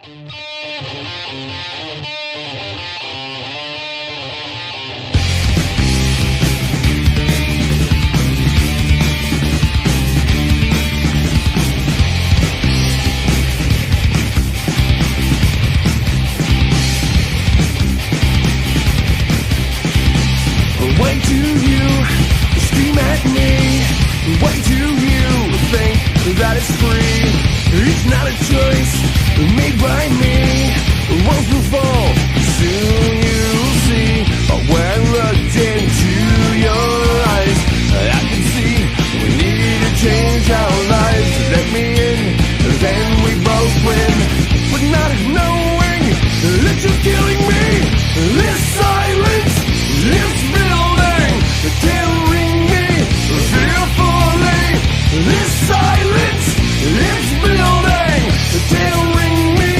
Why do you scream at me? Why do you think that it's free? It's not a choice made by me. Once we fall, soon you'll see. When I looked into your eyes, I can see we need to change our lives. Let me in, then we both win. But not knowing that you're killing me. This silence is building, tearing me fearfully. This silence is building, tearing me.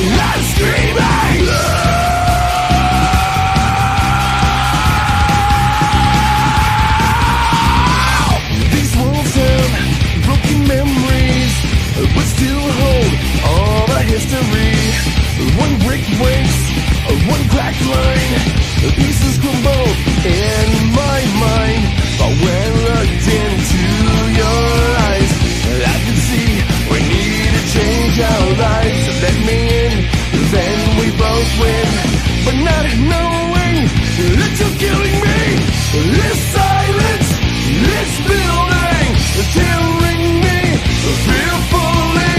I'm screaming. These walls have broken memories, but still hold all the history. One brick breaks, one cracked line, pieces crumble in my mind. But when I looked into your eyes, I could see we need to change our lives. So let me in, then we both win. But not knowing that you're killing me. This silence, this building, tearing me fearfully.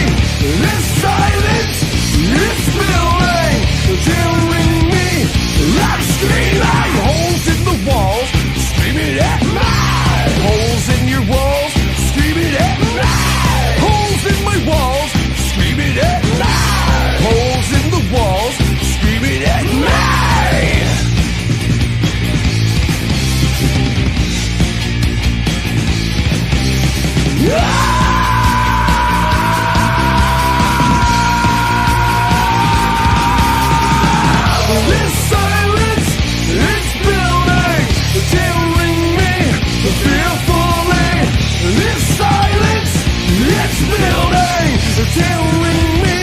This silence, this building, tearing me. I'm screaming. Holes in the walls, screaming at me. Holes in your walls, screaming at me. Holes in my walls, screaming at me. Holes in the walls, screaming at me. This silence is building, tearing me fearfully. This silence is building, tearing me.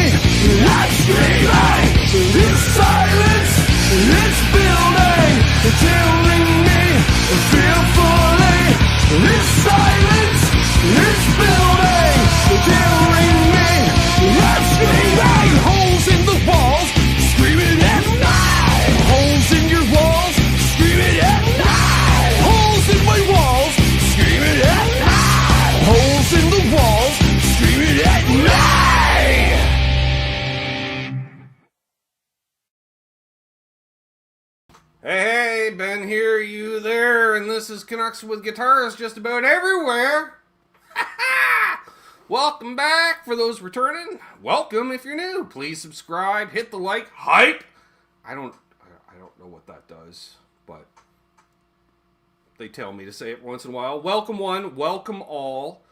I'm screaming. This silence is building, tearing me fearfully. This silence is building, tearing me. I'm screaming. Holes in the walls, screaming at night. Holes in your walls, screaming at night. Holes in my walls, screaming at night. Holes in the walls, screaming at night. Hey, Ben here, you there, and this is Canucks with Guitars just about everywhere. Welcome back for those returning. Welcome if you're new. Please subscribe, hit the like, hype. I don't know what that does, but they tell me to say it once in a while. Welcome one, welcome all.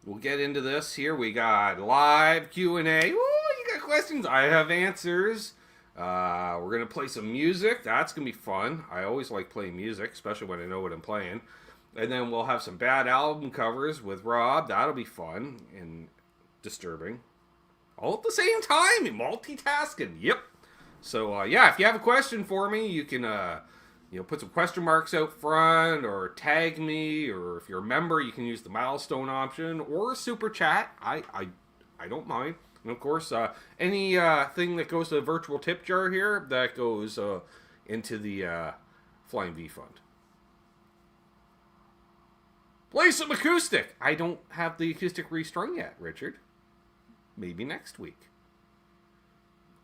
We'll get into this here. We got live Q&A. Ooh, you got questions? I have answers. We're going to play some music. That's going to be fun. I always like playing music, especially when I know what I'm playing. And then we'll have some bad album covers with Rob. That'll be fun and disturbing. All at the same time. Multitasking. Yep. So, yeah, if you have a question for me, you can, put some question marks out front or tag me. Or if you're a member, you can use the milestone option or super chat. I don't mind. And, of course, any thing that goes to the virtual tip jar here, that goes into the Flying V Fund. Play some acoustic. I don't have the acoustic restrung yet, Richard. Maybe next week.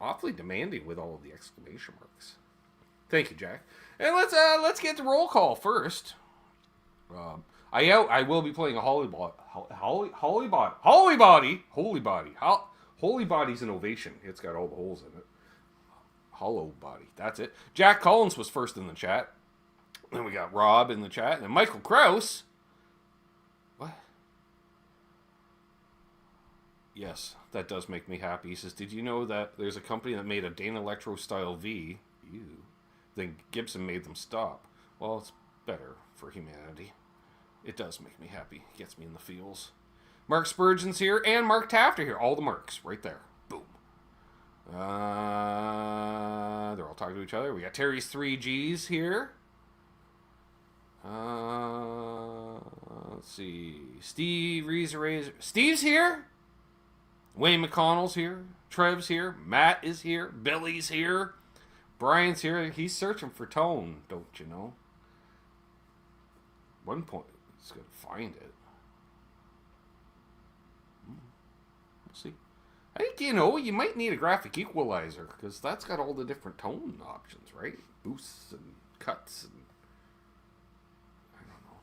Awfully demanding with all of the exclamation marks. Thank you, Jack. And let's get the roll call first. I will be playing a Holy Body's an ovation. It's got all the holes in it. Hollow Body. That's it. Jack Collins was first in the chat. Then we got Rob in the chat. And then Michael Krause. What? Yes, that does make me happy. He says, did you know that there's a company that made a Dane Electro style V? Ew. Then Gibson made them stop. Well, it's better for humanity. It does make me happy. It gets me in the feels. Mark Spurgeon's here and Mark Tafter here. All the marks right there. Boom. They're all talking to each other. We got Terry's 3Gs here. Let's see. Steve Razor. Steve's here. Wayne McConnell's here. Trev's here. Matt is here. Billy's here. Brian's here. He's searching for tone, don't you know? One point, he's going to find it. We'll see. I think, you might need a graphic equalizer because that's got all the different tone options, right? Boosts and cuts and I don't know.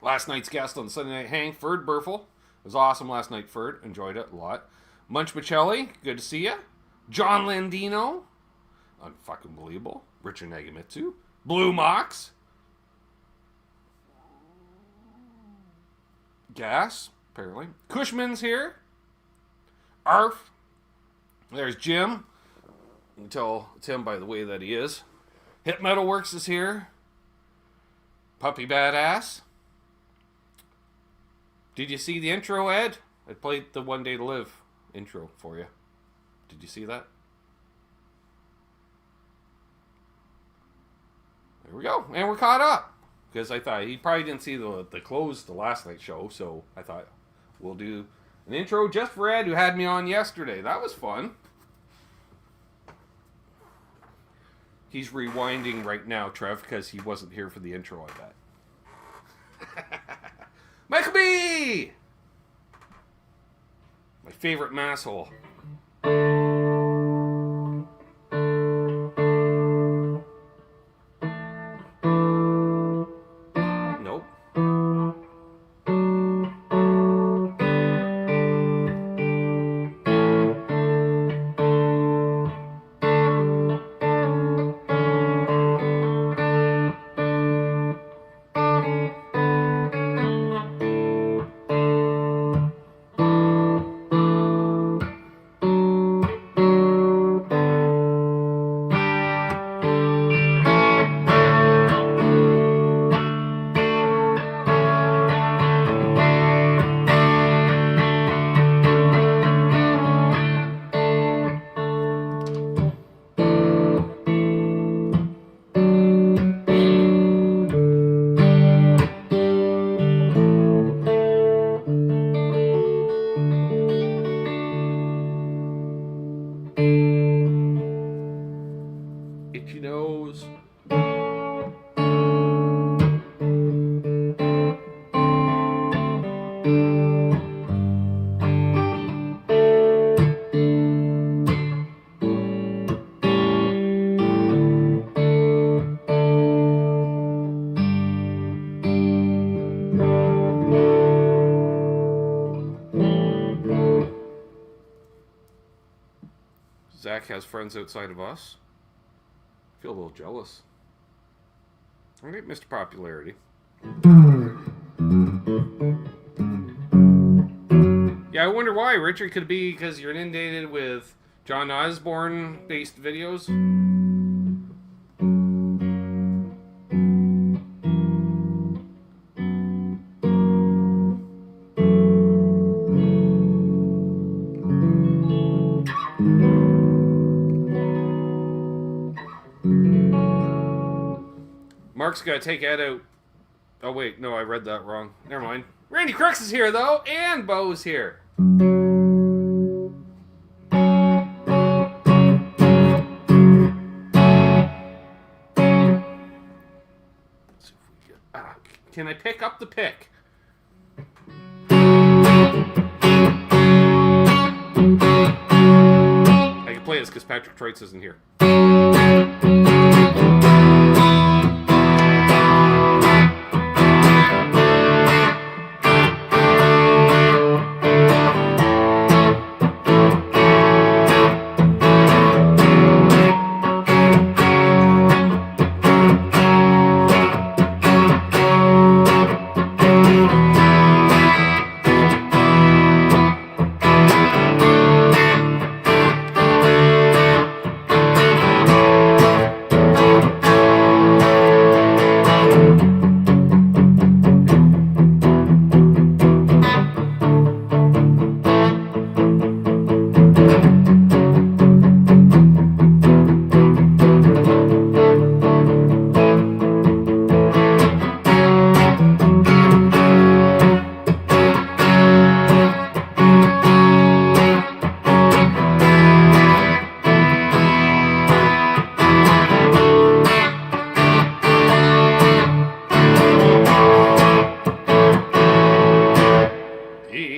Last night's guest on Sunday Night Hang, Ferd Burfel. It was awesome last night, Ferd. Enjoyed it a lot. Munch Michelli, good to see ya. John Landino. Unfucking believable. Richard Nagamitsu. Blue Mox. Gas, apparently. Cushman's here. Arf. There's Jim. You can tell it's him by the way that he is. Hit Metalworks is here. Puppy Badass. Did you see the intro, Ed? I played the One Day to Live intro for you. Did you see that? There we go. And we're caught up. Because I thought he probably didn't see the close to last night's show. So I thought we'll do an intro just for Ed, who had me on yesterday. That was fun. He's rewinding right now, Trev, because he wasn't here for the intro, I bet. Michael B! My favorite masshole. Nope. Itchy nose. Zach has friends outside of us. Feel a little jealous. I get Mr. Popularity. Yeah, I wonder why, Richard. Could it be because you're inundated with John Osborne-based videos? Mark's got to take Ed out. Oh, wait. No, I read that wrong. Never mind. Randy Crooks is here, though, and Bo's here. Let's see if we get... can I pick up the pick? I can play this because Patrick Treitz isn't here.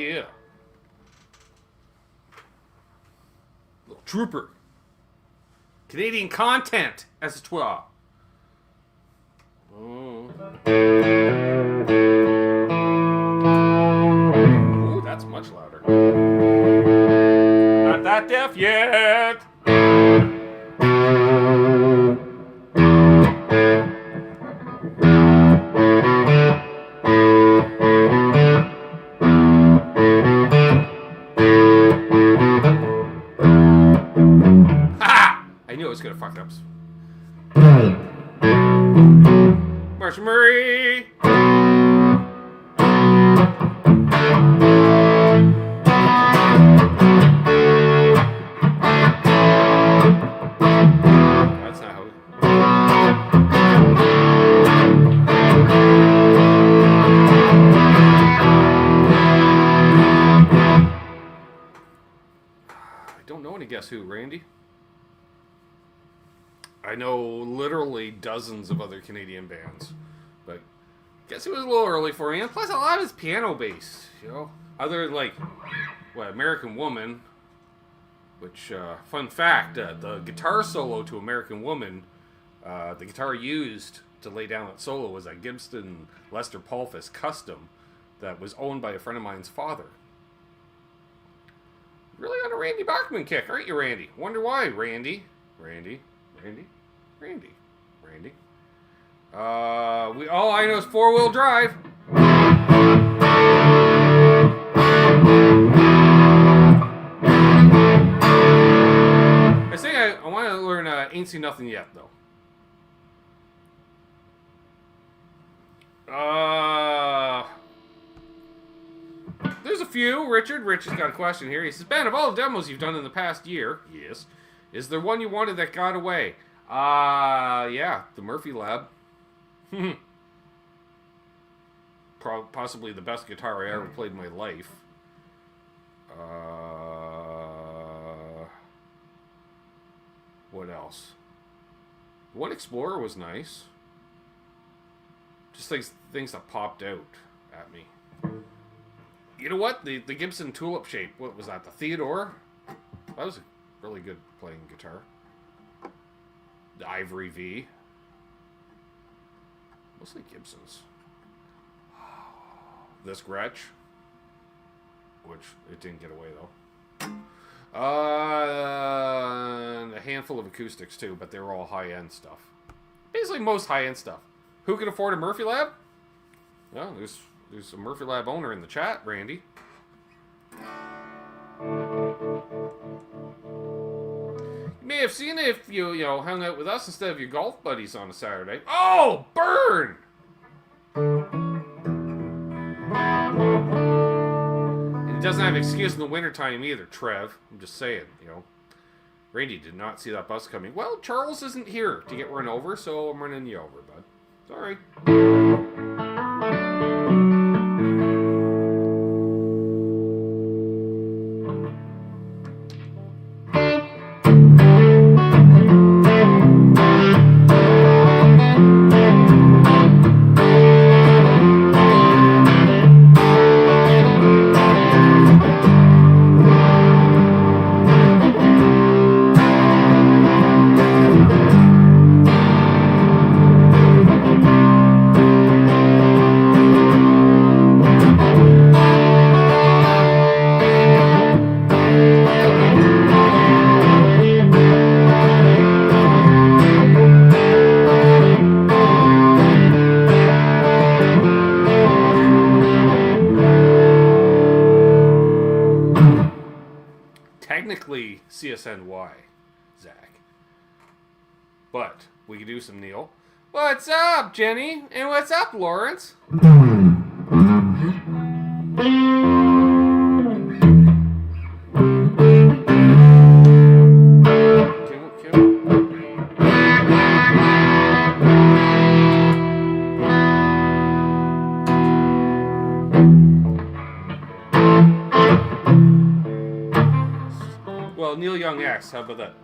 Yeah. Little trooper. Canadian content as a twelve. Oh. Ooh, that's much louder. Not that deaf yet. Ha! I knew I was gonna fuck up. Marshall Murray. That's not how it... I don't know any Guess Who, Randy. I know literally dozens of other Canadian bands, but Guess Who was a little early for me. And plus, a lot of it's piano based, you know. Other than like, what, American Woman, which fun fact, the guitar solo to American Woman, the guitar used to lay down that solo was a Gibson Lester Pulfus custom that was owned by a friend of mine's father. Really on a Randy Bachman kick, aren't you, Randy? Wonder why, Randy. All I know is four-wheel drive. I think I want to learn Ain't Seen Nothing Yet, though. There's a few. Richard has got a question here. He says, Ben, of all the demos you've done in the past year, yes, is there one you wanted that got away? Yeah, the Murphy Lab. Possibly the best guitar I ever played in my life. What else? One Explorer was nice. Just things that popped out at me. You know what? The Gibson Tulip Shape. What was that? The Theodore? That was a really good playing guitar. The Ivory V. Mostly Gibsons. This Gretsch. Which, it didn't get away though. And a handful of acoustics too, but they were all high-end stuff. Basically most high-end stuff. Who can afford a Murphy Lab? Well, there's a Murphy Lab owner in the chat, Randy. You may have seen it if you hung out with us instead of your golf buddies on a Saturday. Oh, burn! And it doesn't have an excuse in the wintertime either, Trev. I'm just saying, Randy did not see that bus coming. Well, Charles isn't here to get run over, so I'm running you over, bud. Sorry. Technically CSNY, Zach. But we could do some Neil. What's up, Jenny? And what's up, Lawrence? Well, Neil Young X, how about that?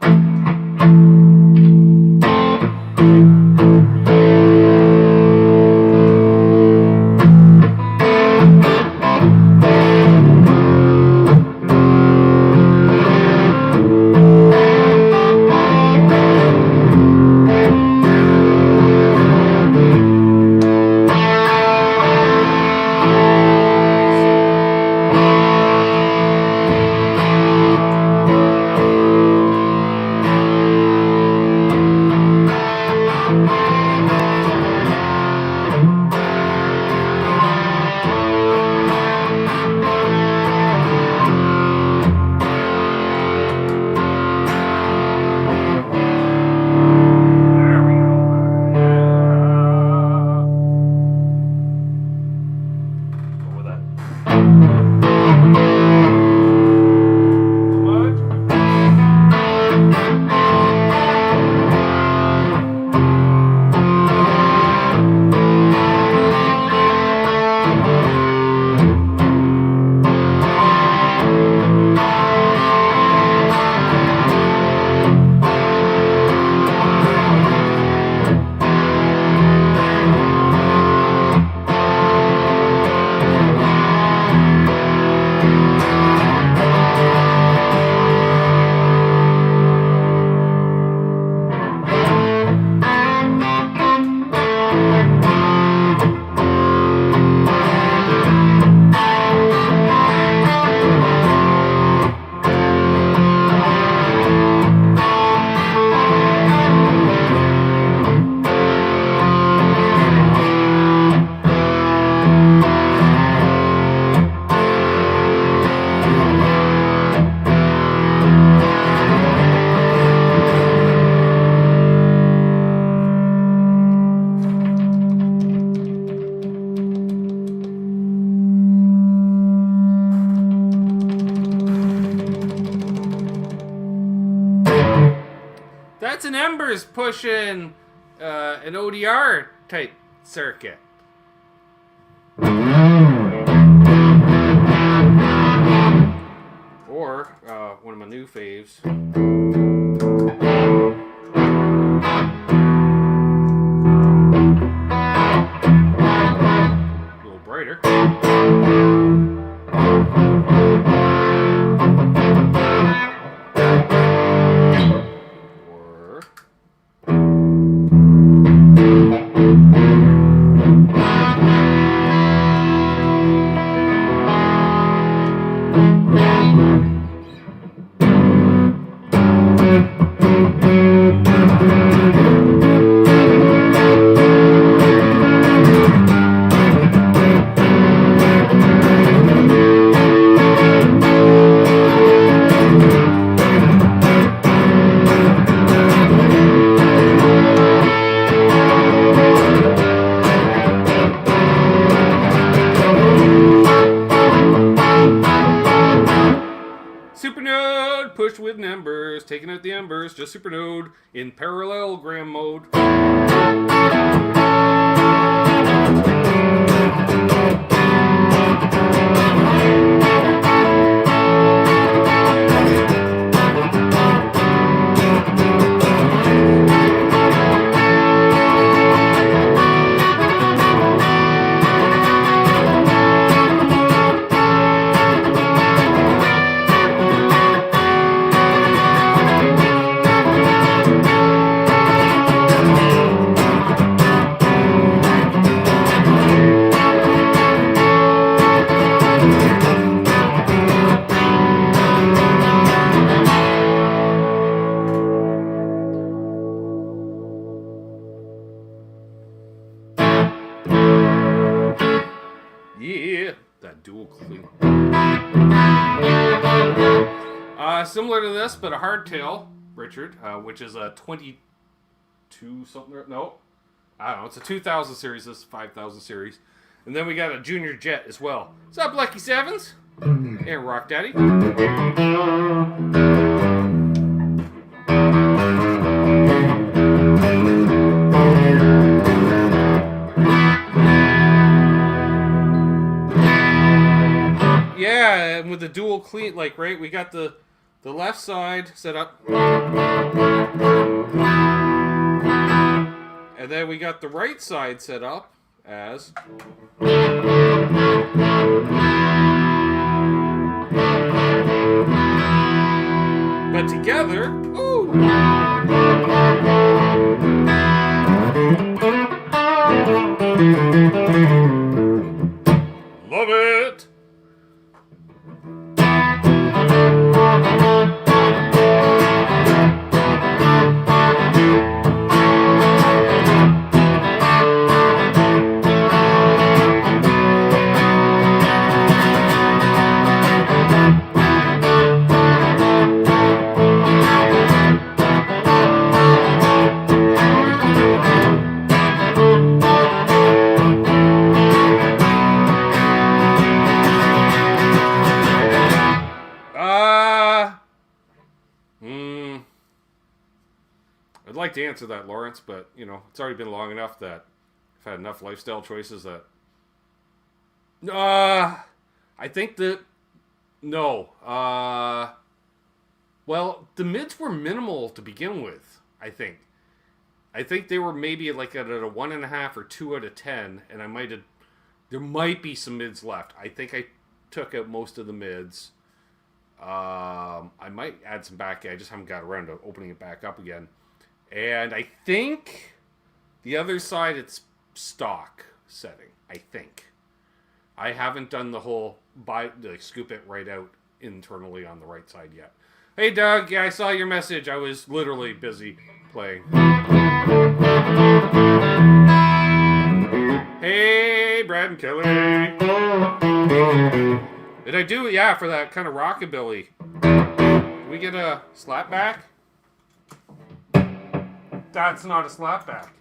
That's an Embers pushing an ODR type circuit. Or one of my new faves. A little brighter. Supernode, pushed with embers, taking out the embers, just supernode in parallelogram mode. Yeah, that dual clean. Similar to this, but a hardtail, Richard, which is a 22 something. No, I don't know. It's a 2000 series. This is 5000 series. And then we got a Junior Jet as well. What's up, Lucky Sevens? And Rock Daddy. Yeah, and with the dual cleat, like, right, we got the left side set up. And then we got the right side set up as... But together, ooh! Love it! I'd like to answer that, Lawrence, but, you know, it's already been long enough that I've had enough lifestyle choices that... I think that... No. Well, the mids were minimal to begin with, I think. I think they were maybe like at a 1.5 or 2 out of 10, and I might have... There might be some mids left. I think I took out most of the mids. I might add some back. I just haven't got around to opening it back up again. And I think the other side, it's stock setting. I think. I haven't done the whole scoop it right out internally on the right side yet. Hey, Doug. Yeah, I saw your message. I was literally busy playing. Hey, Brad and Kelly. Did I do it? Yeah, for that kind of rockabilly. Did we get a slap back? That's not a slap back.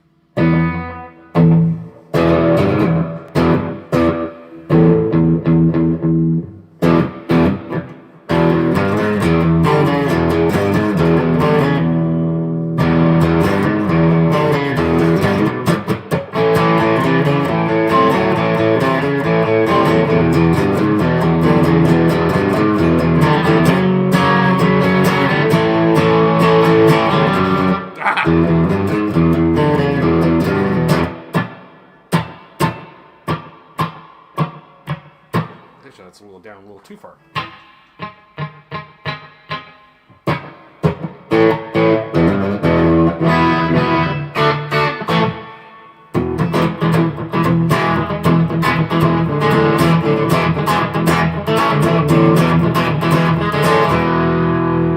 That's a little down, a little too far.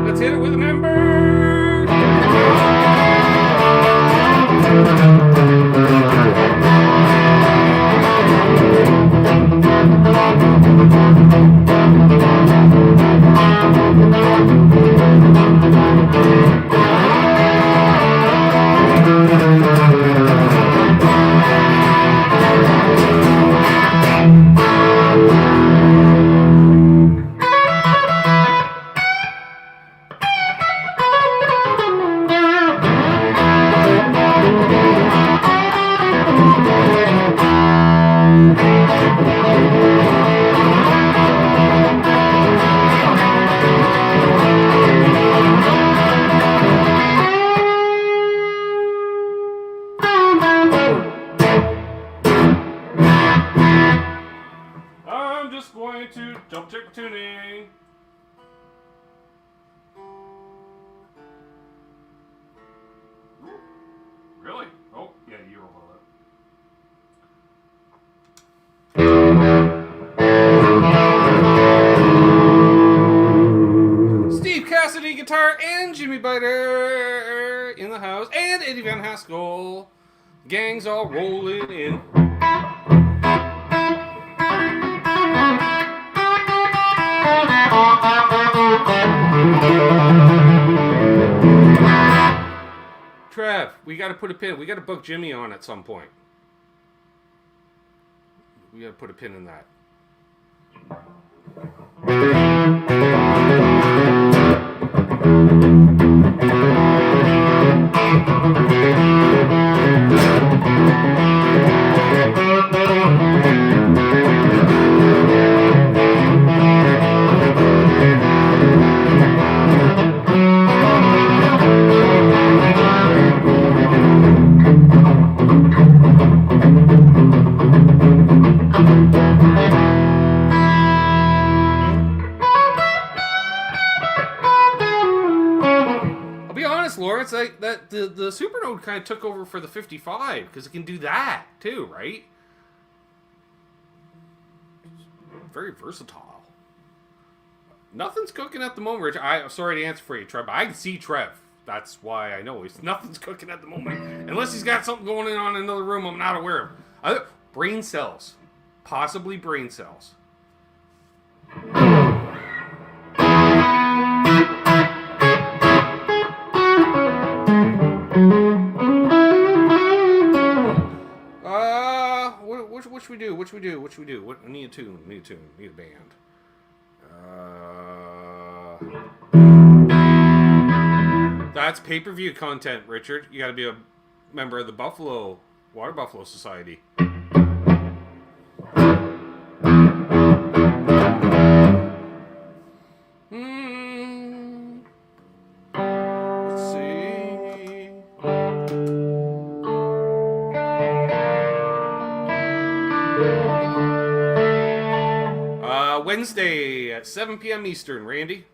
Let's hit it with an ember. I'm just going to double check tuning. Really? Oh, yeah, you roll that. Steve Cassidy guitar and Jimmy Biter in the house, and Eddie Van Haskell. Gang's all rolling in. Trev, we got to put a pin. We got to book Jimmy on at some point. We got to put a pin in that. It's like that the Supernode kind of took over for the 55 because it can do that too, right? It's very versatile. Nothing's cooking at the moment, Rich. I'm sorry to answer for you, Trev, but I can see Trev. That's why I know nothing's cooking at the moment. Unless he's got something going on in another room I'm not aware of. Brain cells. Possibly brain cells. Which we do? What? I need a tune. Need a band. That's pay-per-view content, Richard. You got to be a member of the Water Buffalo Society. Let's see. Wednesday at 7 p.m. Eastern, Randy.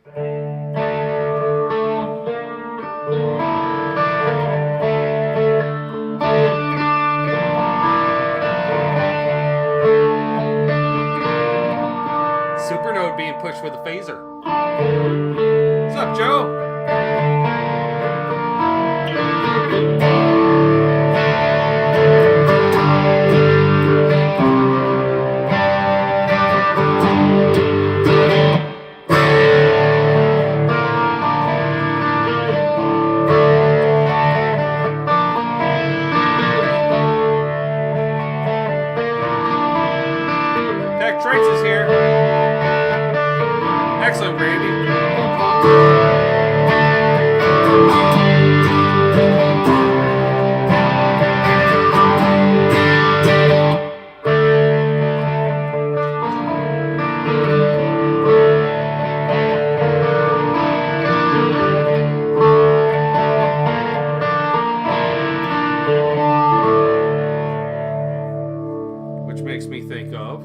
Supernode being pushed with a phaser. What's up, Joe? Tech Trace is here. Excellent, Randy. Which makes me think of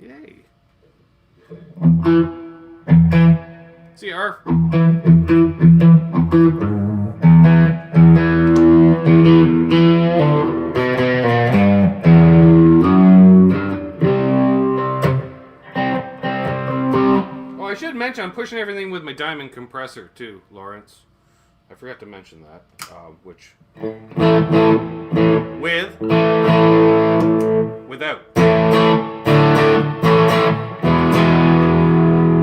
yay. See, Arf. Oh, I should mention I'm pushing everything with my diamond compressor too, Lawrence. I forgot to mention that. Which with, without.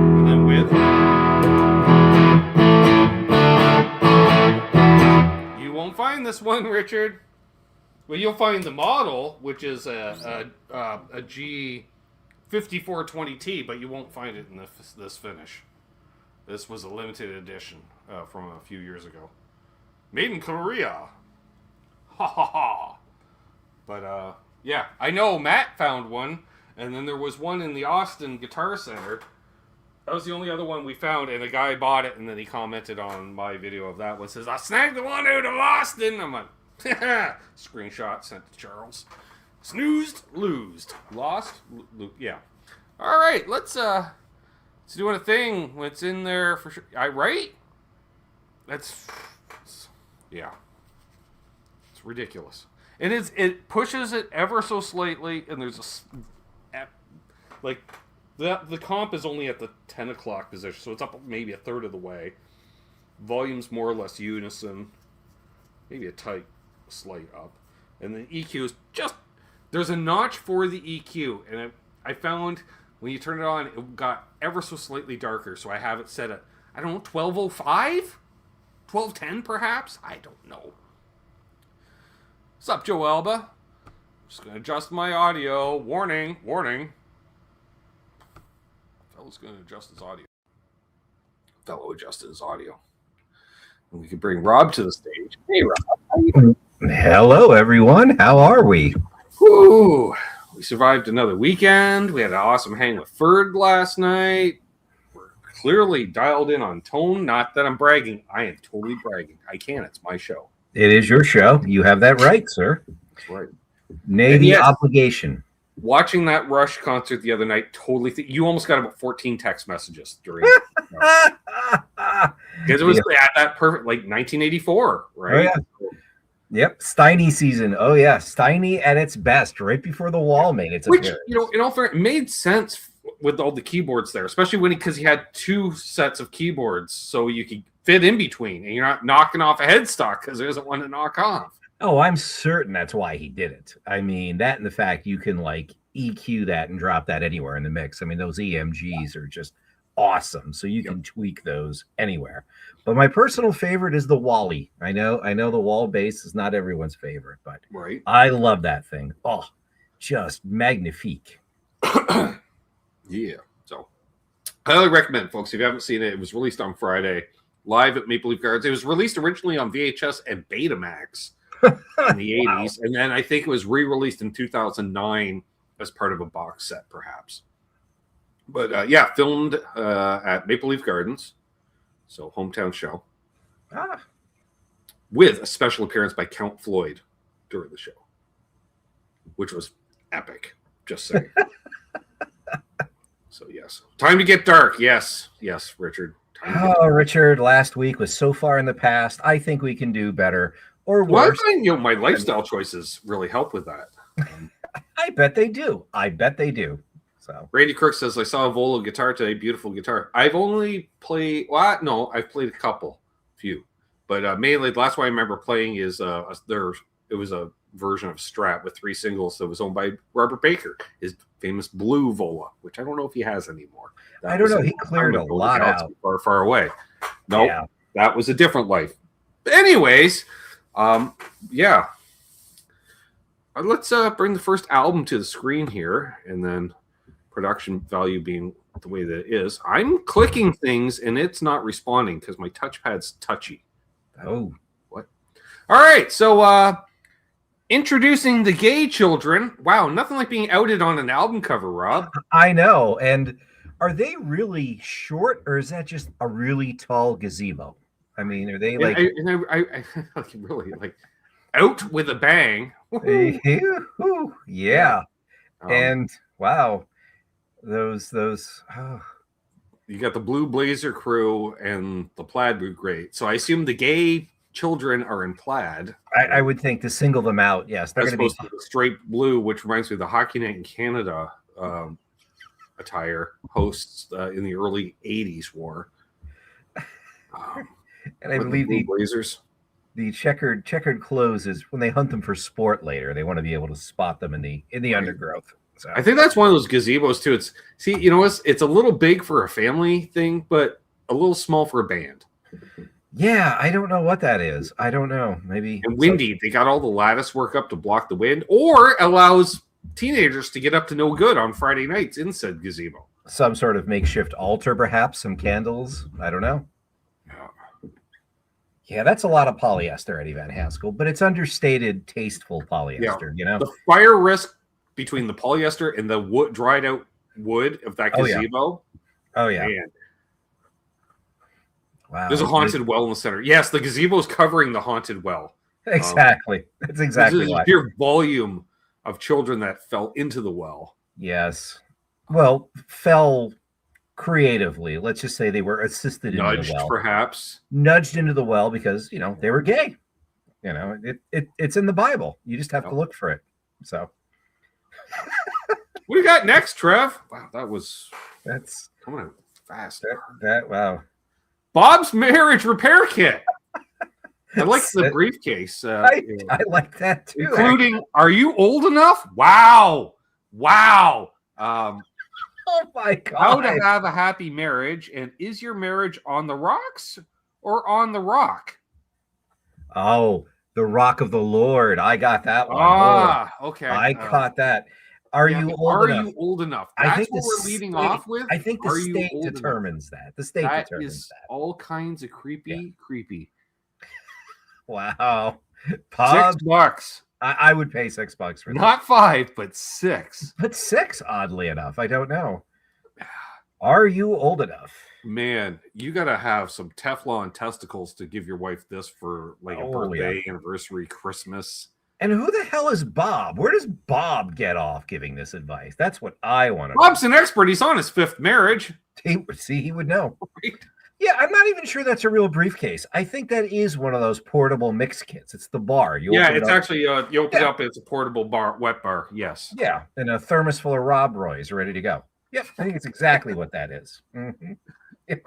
And then with. You won't find this one, Richard. Well, you'll find the model, which is a G5420T, but you won't find it in this finish. This was a limited edition from a few years ago. Made in Korea. Ha ha ha. But, yeah, I know Matt found one, and then there was one in the Austin Guitar Center. That was the only other one we found, and a guy bought it, and then he commented on my video of that one. Says, I snagged the one out of Austin. I'm like, screenshot sent to Charles. Snoozed, losed. Lost, yeah. All right, let's doing a thing. What's in there for sure? Right? Yeah. It's ridiculous. And it pushes it ever so slightly, and there's like the comp is only at the 10 o'clock position, so it's up maybe a third of the way. Volume's more or less unison, maybe a slight up, and the EQ is just there's a notch for the EQ, and I found when you turn it on, it got ever so slightly darker, so I have it set at, I don't know, 1205? 1210 perhaps? I don't know. What's up, Joe Alba? Just going to adjust my audio. Warning. Fellow's going to adjust his audio. Fellow adjusted his audio. And we can bring Rob to the stage. Hey, Rob. How you doing? Hello, everyone. How are we? Woo! We survived another weekend. We had an awesome hang with Ferg last night. We're clearly dialed in on tone. Not that I'm bragging. I am totally bragging. I can. It's my show. It is your show. You have that right, sir. That's right. Nay, And the yes, obligation. Watching that Rush concert the other night, totally. You almost got about 14 text messages during. Because it was at that perfect, like 1984, right? Oh, yeah. Yep, Steiny season. Oh yeah, Steiny at its best, right before the wall made its appearance. You know, in all fairness, it made sense with all the keyboards there, especially because he had two sets of keyboards, so you could fit in between, and you're not knocking off a headstock because there isn't one to knock off. Oh, I'm certain that's why he did it. I mean, that and the fact you can like EQ that and drop that anywhere in the mix. I mean, those EMGs are just awesome, so you can tweak those anywhere. But my personal favorite is the Wally. I know the wall bass is not everyone's favorite, but right, I love that thing. Oh, just magnifique. Yeah. So I highly recommend, folks, if you haven't seen it. It was released on Friday, live at Maple Leaf Gardens. It was released originally on VHS and Betamax in the 80s, and then I think it was re-released in 2009 as part of a box set, perhaps. But yeah, filmed at Maple Leaf Gardens. So, hometown show. With a special appearance by Count Floyd during the show, which was epic. Just saying. So, yes. Time to get dark. Yes, Richard. Richard, last week was so far in the past. I think we can do better or worse. Well, my lifestyle choices really help with that. I bet they do. So Randy Kirk says, I saw a Volo guitar today. Beautiful guitar. I've only played, I've played a few. But mainly, that's why I remember playing is it was a version of Strat with 3 singles that was owned by Robert Baker, his famous blue Vola, which I don't know if he has anymore. I don't know. He cleared a lot out. Far, far away. Nope, that was a different life. But anyways, yeah. Let's bring the first album to the screen here, and then production value being the way that it is. I'm clicking things, and it's not responding because my touchpad's touchy. Oh. What? All right, so introducing the Gay Children. Wow, nothing like being outed on an album cover, Rob. I know. And are they really short, or is that just a really tall gazebo? I mean, are they like... I really, like, out with a bang. Yeah. And, wow. Those You got the Blue Blazer crew and the plaid boot great. So I assume the Gay Children are in plaid. I would think to single them out, yes. They're going to be straight blue, which reminds me of the Hockey Night in Canada attire hosts in the early 80s wore. And I believe the Blazers. The checkered clothes is when they hunt them for sport later. They want to be able to spot them in the undergrowth. So I think that's one of those gazebos too. It's a little big for a family thing, but a little small for a band. Yeah, I don't know what that is. I don't know. Maybe and windy. They got all the lattice work up to block the wind, or allows teenagers to get up to no good on Friday nights in said gazebo. Some sort of makeshift altar, perhaps. Some candles. I don't know. Yeah, that's a lot of polyester, Eddie Van Haskell, but it's understated, tasteful polyester. You know, the fire risk between the polyester and the dried out wood of that gazebo. Oh yeah. Man. Wow. There's a haunted well in the center. Yes, the gazebo is covering the haunted well. Exactly. That's exactly why. Pure volume of children that fell into the well. Yes. Well, fell creatively. Let's just say they were assisted into the well. Perhaps. Nudged into the well because, they were gay. It's in the Bible. You just have to look for it. So. What do you got next, Trev? Wow, that's coming out fast. Wow. Bob's Marriage Repair Kit. I like the briefcase. I like that too. Including, are you old enough? Wow. Oh my God. How to have a happy marriage, and is your marriage on the rocks or on the rock? Oh, the rock of the Lord. I got that one. Okay. I caught that. Are you old enough? That's I think what we're leading off with. I think the state determines that. The state determines that. All kinds of creepy. Wow. Bob, $6. I would pay $6 for that. Not $5, but $6. But $6, oddly enough. I don't know. Are you old enough? Man, you got to have some Teflon testicles to give your wife this for like a Oh, yeah. birthday, anniversary, Christmas. And who the hell is Bob? Where does Bob get off giving this advice? That's what I want to Bob's an expert. He's on his 5th marriage. He would know. Right? Yeah, I'm not even sure that's a real briefcase. I think that is one of those portable mix kits. It's the bar. You Yeah, open it it's up- actually you open it up. It's a portable bar, wet bar. Yes. Yeah, and a thermos full of Rob Roy's ready to go. Yep, I think it's exactly what that is. Mhm.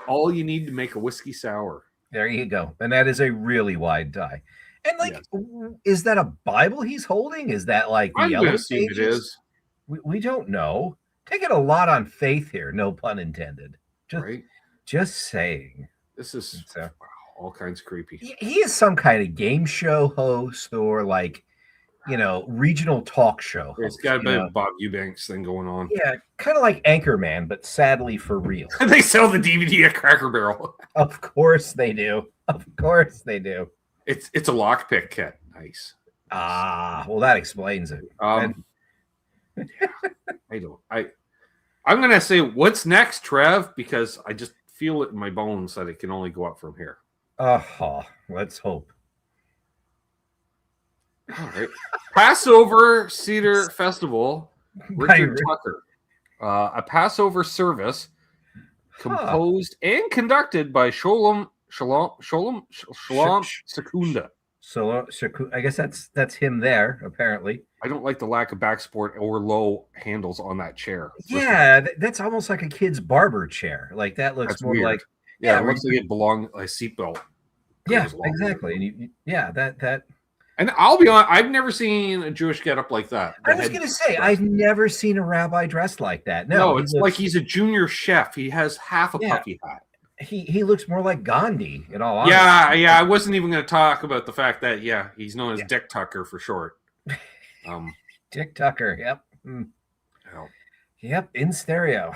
All you need to make a whiskey sour. There you go. And that is a really wide die. And like, Yes. is that a Bible he's holding? Is that like the I'm yellow going to assume it pages? is. We don't know. Taking a lot on faith here, no pun intended. Right? Just saying. This is So, wow, all kinds of creepy. he is some kind of game show host or like, regional talk show host. It's got a bit of Bob Eubanks thing going on. Yeah, kind of like Anchorman, but sadly for real. They sell the DVD at Cracker Barrel. Of course they do. Of course they do. It's a lockpick kit. Nice. Ah, well, that explains it. I'm gonna say what's next, Trev, because I just feel it in my bones that it can only go up from here. Let's hope. All right. Passover Cedar Festival, Richard Tucker. A Passover service composed and conducted by Sholem Secunda. So I guess that's him there, apparently. I don't like the lack of back support or low handles on that chair. Yeah, that's almost like a kid's barber chair. Like that looks That's more weird. like it looks like it belonged a seatbelt. Yeah, goes along with exactly. And that. And I'll be honest, I've never seen a Jewish getup like that. I was going to say, I've never seen a rabbi dressed like that. No, it's like he's a junior chef. He has half a puffy hat. He looks more like Gandhi, in all honesty. Yeah. I wasn't even going to talk about the fact that, he's known as Dick Tucker for short. Dick Tucker, yep. Hell. Yep, in stereo.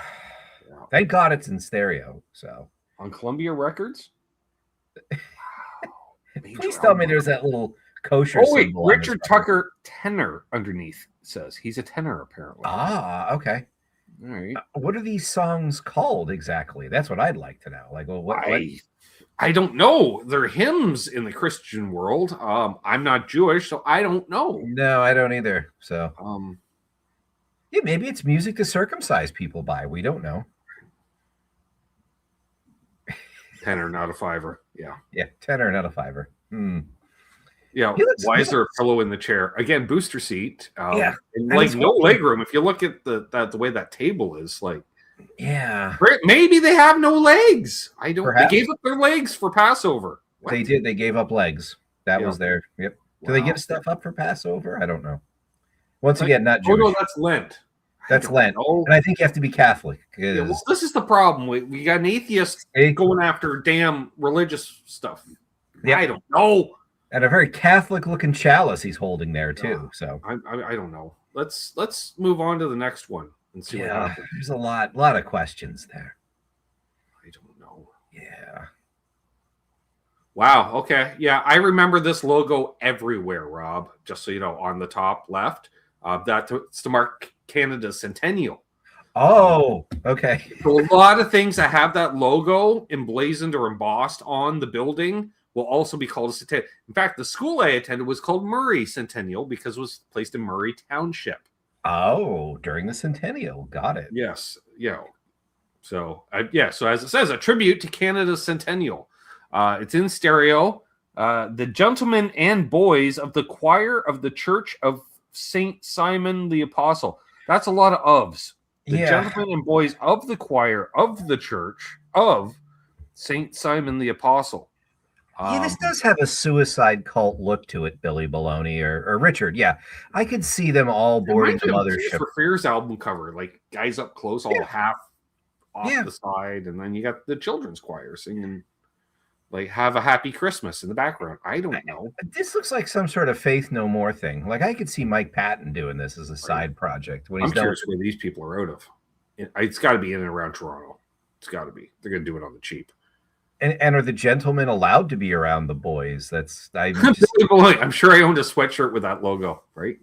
Yeah. Thank God it's in stereo. So on Columbia Records? Wow. Please tell me there's that little kosher symbol. Richard Tucker tenor underneath says. He's a tenor, apparently. Okay. All right. What are these songs called exactly? That's what I'd like to know. Like, well, what? I don't know. They're hymns in the Christian world. I'm not Jewish, so I don't know. No, I don't either. So, yeah, maybe it's music to circumcise people by. We don't know. Tenor, not a fiver. Yeah. Yeah, tenor, not a fiver. Yeah. Why is there a pillow in the chair? Again, booster seat. Yeah. And like no leg room. If you look at the way that table is, like. Yeah. Maybe they have no legs. I don't. Perhaps. They gave up their legs for Passover. What? They did. They gave up legs. That was their. Yep. Wow. Do they give stuff up for Passover? I don't know. Once again, not Jewish. Oh no, that's Lent. That's Lent. And I think you have to be Catholic. Yeah, well, this is the problem. We got an atheist going after damn religious stuff. Yeah. I don't know. And a very Catholic-looking chalice he's holding there too. So I don't know. Let's move on to the next one and see what happens. There's a lot of questions there. I don't know. Yeah. Wow. Okay. Yeah, I remember this logo everywhere, Rob. Just so you know, on the top left, that's to mark Canada's centennial. Oh, okay. So a lot of things that have that logo emblazoned or embossed on the building will also be called a centennial. In fact, the school I attended was called Murray Centennial because it was placed in Murray Township. Oh, during the centennial. Got it. Yes. Yeah. So, so as it says, a tribute to Canada's centennial. It's in stereo. The gentlemen and boys of the choir of the Church of St. Simon the Apostle. That's a lot of ofs. The gentlemen and boys of the choir of the Church of St. Simon the Apostle. This does have a suicide cult look to it, Billy Baloney or Richard. Yeah, I could see them all boarding the mothership. For Fear's album cover, like guys up close, all half off the side, and then you got the children's choir singing, like "Have a Happy Christmas" in the background. I don't know. This looks like some sort of Faith No More thing. Like I could see Mike Patton doing this as a side project. When I'm curious where these people are out of. It's got to be in and around Toronto. It's got to be. They're going to do it on the cheap. And are the gentlemen allowed to be around the boys? I'm sure I owned a sweatshirt with that logo, right?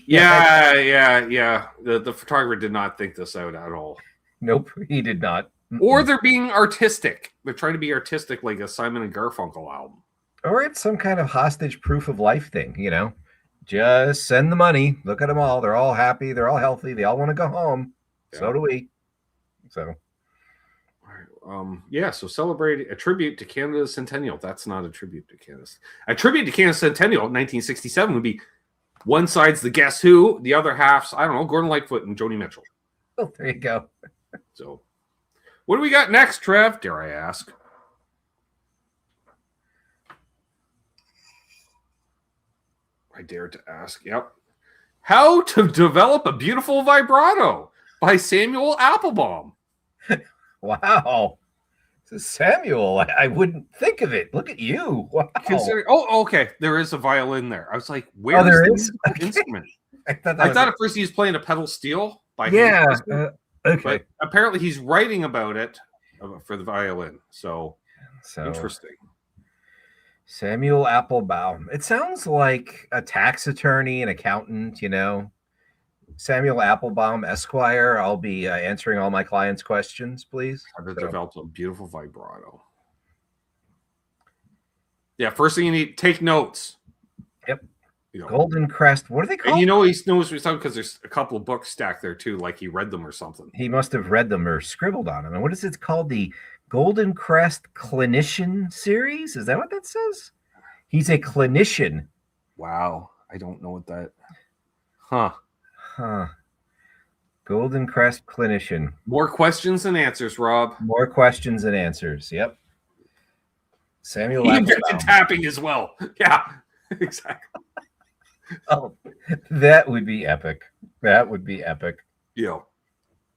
Yeah. The photographer did not think this out at all. Nope, he did not. Or they're being artistic. They're trying to be artistic like a Simon and Garfunkel album. Or it's some kind of hostage proof of life thing, you know? Just send the money. Look at them all. They're all happy. They're all healthy. They all want to go home. Yeah. So do we. So. So celebrate a tribute to Canada's centennial. That's not a tribute to Canada. A tribute to Canada's centennial, 1967, would be one side's the Guess Who, the other half's, I don't know, Gordon Lightfoot and Joni Mitchell. Oh, there you go. So, what do we got next, Trev? Dare I ask? I dare to ask. Yep. How to Develop a Beautiful Vibrato by Samuel Applebaum. Wow. Samuel, I wouldn't think of it. Look at you. Wow. Okay. There is a violin there. I was like, where is the instrument? I thought at first he was playing a pedal steel by hand. Okay. But apparently he's writing about it for the violin. So interesting. Samuel Applebaum. It sounds like a tax attorney, an accountant, you know. Samuel Applebaum, Esquire. I'll be answering all my clients' questions, please. How to develop a beautiful vibrato. Yeah, first thing you need, take notes. Yep. Golden Crest. What are they called? And he knows what he's talking because there's a couple of books stacked there too, like he read them or something. He must have read them or scribbled on them. And what is it called? The Golden Crest Clinician Series? Is that what that says? He's a clinician. Wow. I don't know what that... Huh. Golden Crest Clinician. More questions than answers, Rob. More questions than answers. Yep. Samuel He invented tapping as well. Yeah, exactly. Oh, that would be epic. That would be epic. Yeah.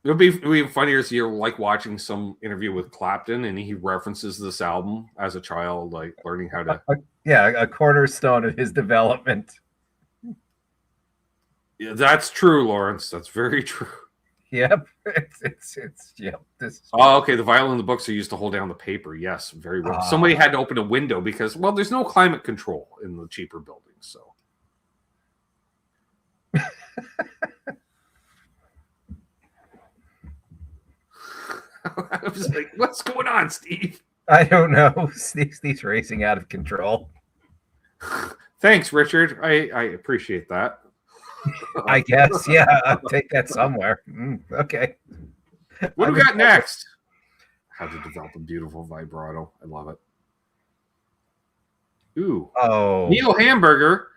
It would be funnier if you're like watching some interview with Clapton and he references this album as a child, like learning how to... a cornerstone of his development. Yeah, that's true, Lawrence. That's very true. Yep. It's yep. Okay. The violin in the books are used to hold down the paper. Yes, very well. Somebody had to open a window because, well, there's no climate control in the cheaper buildings. So. I was like, what's going on, Steve? I don't know. Steve's racing out of control. Thanks, Richard. I appreciate that. I guess, yeah. I'll take that somewhere. Okay. What do we got next? How to develop a beautiful vibrato. I love it. Ooh. Oh. Neil Hamburger,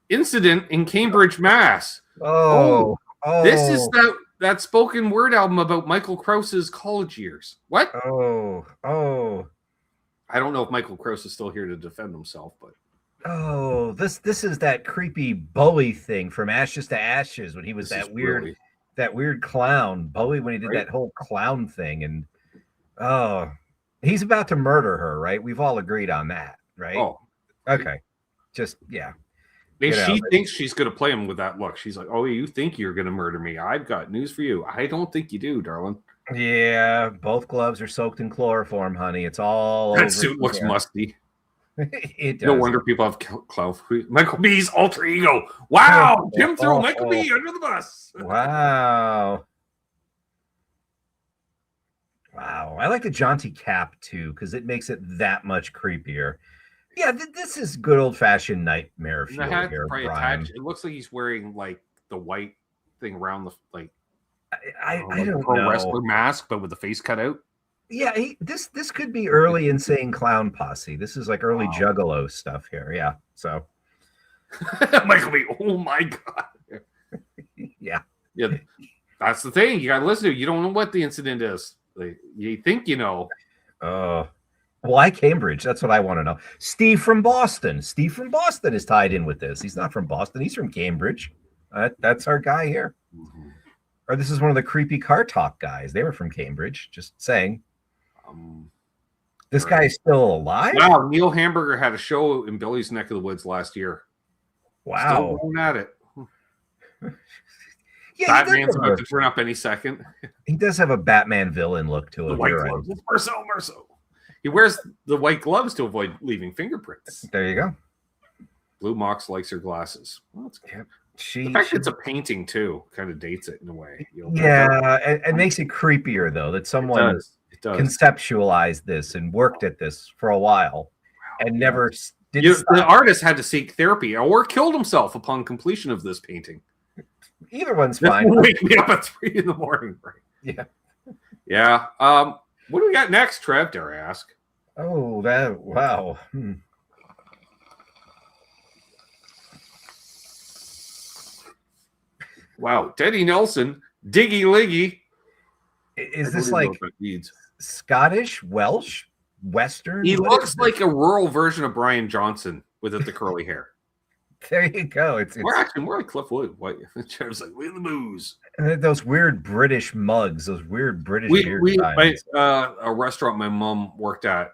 incident in Cambridge, Mass. Oh. This is that spoken word album about Michael Krause's college years. What? Oh. I don't know if Michael Krause is still here to defend himself, but. Oh, this is that creepy Bowie thing from Ashes to Ashes when he was that weird clown. Bowie when he did that whole clown thing, and he's about to murder her, right? We've all agreed on that, right? Oh, okay. Just yeah. She thinks she's gonna play him with that look. She's like, "Oh, you think you're gonna murder me? I've got news for you. I don't think you do, darling." Yeah, both gloves are soaked in chloroform, honey. It's all that suit looks musty. It does. No wonder people have clown. Michael B's alter ego. Wow, Jim threw Michael B under the bus. Wow. I like the jaunty cap too because it makes it that much creepier. Yeah, this is good old fashioned nightmare feel here, Brian. It looks like he's wearing like the white thing around the like. I don't know. Wrestler mask, but with the face cut out. Yeah, this could be early Insane Clown Posse. This is like early Juggalo stuff here. Yeah, so Michael B. Oh my god. yeah. That's the thing. You got to listen to. You don't know what the incident is. Like, you think you know. Why Cambridge? That's what I want to know. Steve from Boston. Steve from Boston is tied in with this. He's not from Boston. He's from Cambridge. That's our guy here. Mm-hmm. Or this is one of the creepy car talk guys. They were from Cambridge. Just saying. This guy is still alive? Wow, Neil Hamburger had a show in Billy's neck of the woods last year. Wow. Still going at it. Yeah, Batman's about to turn up any second. He does have a Batman villain look to him. The white gloves. It's Merso. He wears the white gloves to avoid leaving fingerprints. There you go. Blue Mox likes her glasses. Well, that's good. The fact it's a painting too kind of dates it in a way. Yeah, it makes it creepier though that someone it does. conceptualized this and worked at this for a while and never did. The artist had to seek therapy or killed himself upon completion of this painting. Either one's fine. Wake me up at 3 a.m. Right? Yeah. Yeah. What do we got next, Trev? Dare I ask? Oh, wow. Wow, Teddy Nelson, Diggy Liggy. Is this like Scottish, Welsh, Western? He looks like a rural version of Brian Johnson with the curly hair. There you go. It's actually more like Cliff Wood. What? Trev's like, look at the booze. Those weird British mugs, those weird British a restaurant my mom worked at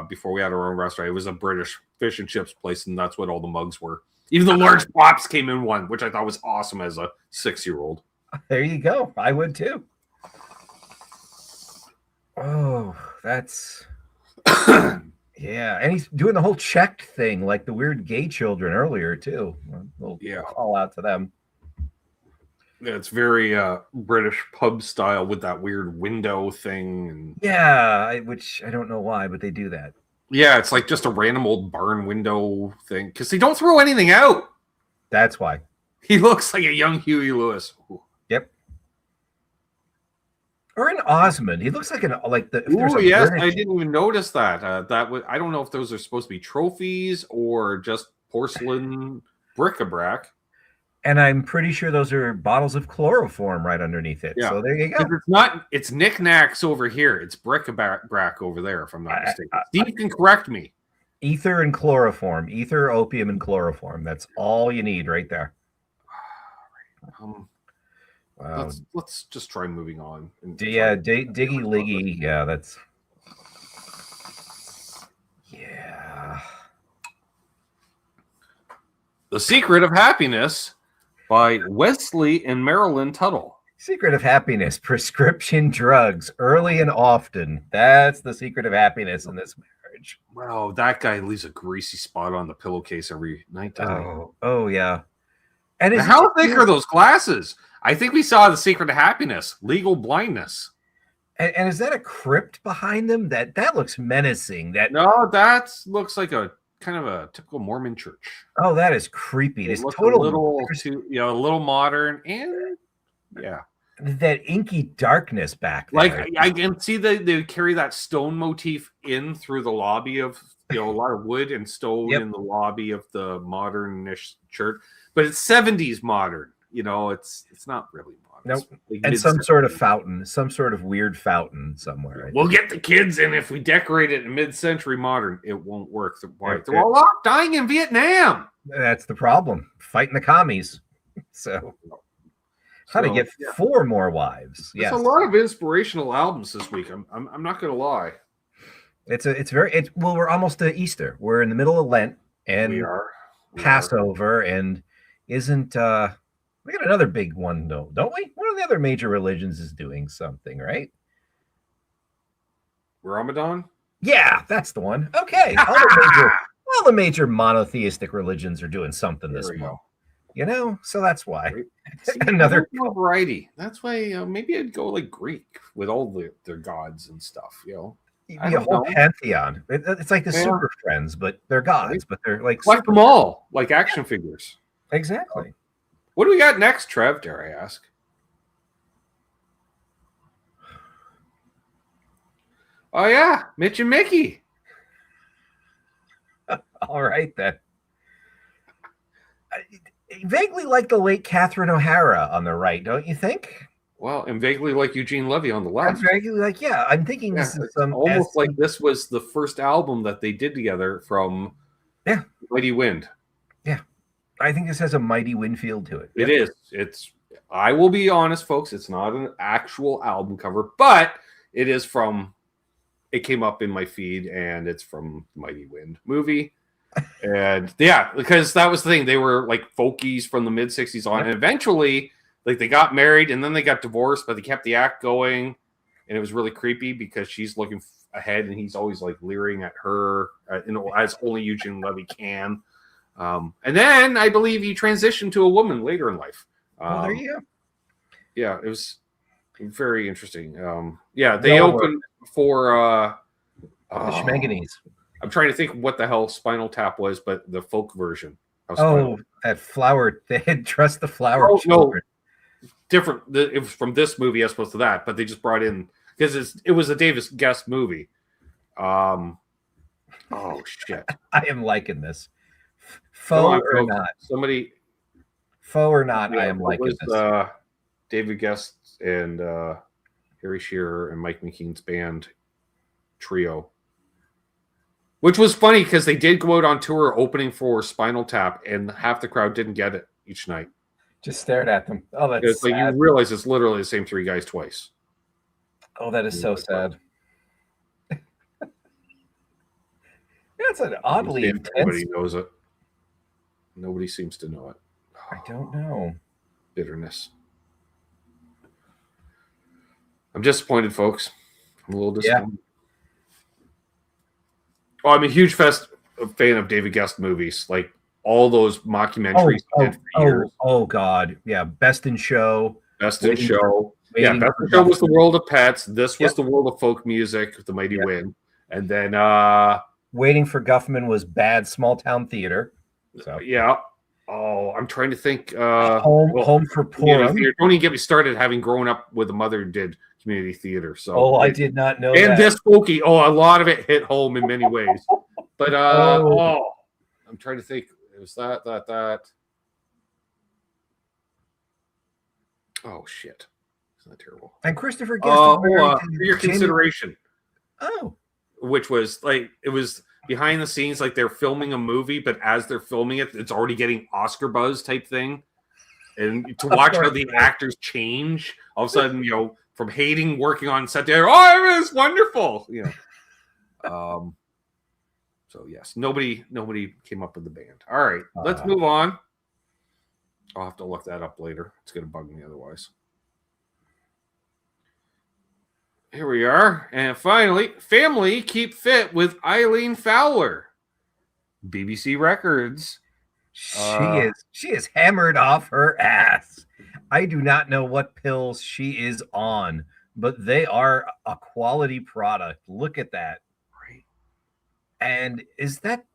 before we had our own restaurant. It was a British fish and chips place, and that's what all the mugs were. Even the large pops came in one, which I thought was awesome as a 6-year-old. There you go. I would too. Oh, that's yeah. And he's doing the whole checked thing, like the weird gay children earlier too. We'll call out to them. Yeah, it's very British pub style with that weird window thing. And yeah, which I don't know why, but they do that. Yeah, it's like just a random old barn window thing because they don't throw anything out. That's why. He looks like a young Huey Lewis. Ooh. Yep. Or an Osmond. He looks like the. Oh yes, I didn't even notice that. I don't know if those are supposed to be trophies or just porcelain bric-a-brac. And I'm pretty sure those are bottles of chloroform right underneath it. Yeah. So there you go. It's knickknacks over here. It's bric-a-brac over there, if I'm not mistaken. Steve can correct me. Ether and chloroform. Ether, opium, and chloroform. That's all you need right there. Let's just try moving on. Diggy Liggy. Yeah, that's... Yeah. The Secret of Happiness by Wesley and Marilyn Tuttle. Secret of happiness, prescription drugs, early and often. That's the secret of happiness in this marriage. Wow, that guy leaves a greasy spot on the pillowcase every night. Oh yeah. And how thick are those glasses? I think we saw the secret of happiness, legal blindness. And is that a crypt behind them? That looks menacing. That looks like a kind of a typical Mormon church. Oh, that is creepy. It's a little modern and that inky darkness back there. Like I can see they carry that stone motif in through the lobby of a lot of wood and stone in the lobby of the modernish church, but it's 70s modern. It's not really modern. Nope. And some sort of fountain, some sort of weird fountain somewhere. We'll get the kids in if we decorate it in mid-century modern. It won't work. They're all out dying in Vietnam. That's the problem. Fighting the commies. So how to get 4 more wives? There's a lot of inspirational albums this week. I'm not going to lie. We're almost to Easter. We're in the middle of Lent and we Passover, and isn't we got another big one though, don't we? One of the other major religions is doing something, right? Ramadan? Yeah, that's the one. Okay. all the major monotheistic religions are doing something this month. So that's why. Another variety. That's why maybe I'd go like Greek with all their gods and stuff, The whole pantheon. It's like the Super Friends, but they're gods, but they're like them all, like action figures. Exactly. What do we got next, Trev? Dare I ask? Oh yeah, Mitch and Mickey. All right then. Vaguely like the late Catherine O'Hara on the right, don't you think? Well, and vaguely like Eugene Levy on the left. Vaguely like, I'm thinking this is almost like this was the first album that they did together from Mighty Wind. Yeah. I think this has a Mighty Wind feel to it. It is. I will be honest, folks, it's not an actual album cover, but it is it came up in my feed, and it's from Mighty Wind movie. And because that was the thing. They were like folkies from the mid 60s on, and eventually like they got married and then they got divorced, but they kept the act going, and it was really creepy because she's looking ahead and he's always like leering at her, as only Eugene Levy can. And then I believe he transitioned to a woman later in life. There you go. Yeah, it was very interesting. They opened for the Schmanganese. I'm trying to think what the hell Spinal Tap was, but the folk version. That flower. They had Trust the Flower No, Children. different. It was from this movie as opposed to that, but they just brought in because it was a Davis Guest movie. Oh shit! I am liking this. Faux or not? Faux or not? Yeah, I am liking this. David Guest and Harry Shearer and Mike McKean's band trio. Which was funny because they did go out on tour opening for Spinal Tap, and half the crowd didn't get it each night. Just stared at them. Oh, that's sad. Like you realize it's literally the same three guys twice. Oh, that is so sad. That's an oddly intense. Nobody knows it. Nobody seems to know it. I don't know. Bitterness. I'm disappointed, folks. I'm a little disappointed. Yeah. Well, I'm a huge fan of David Guest movies, like all those mockumentaries. Oh, God. Yeah, Best in Show. Best in Show. Best in Show was The World of Pets. This was The World of Folk Music, The Mighty Wind. And then Waiting for Guffman was Bad Small Town Theater. So. Yeah. Oh, I'm trying to think. Home for Poor. Don't even get me started, having grown up with a mother who did community theater. So I did not know and that. This folky, a lot of it hit home in many ways. But I'm trying to think. It was that. Oh shit. Isn't that terrible? And Christopher Guest. For Your Consideration. Oh. Which was like it was behind the scenes, like they're filming a movie, but as they're filming it, it's already getting Oscar buzz type thing. And to watch how the actors change, all of a sudden, from hating working on set there, it was wonderful. So yes, nobody came up with the band. All right, let's move on. I'll have to look that up later. It's gonna bug me otherwise. Here we are. And finally, Family Keep Fit with Eileen Fowler. BBC Records. She is hammered off her ass. I do not know what pills she is on, but they are a quality product. Look at that. Right. And is that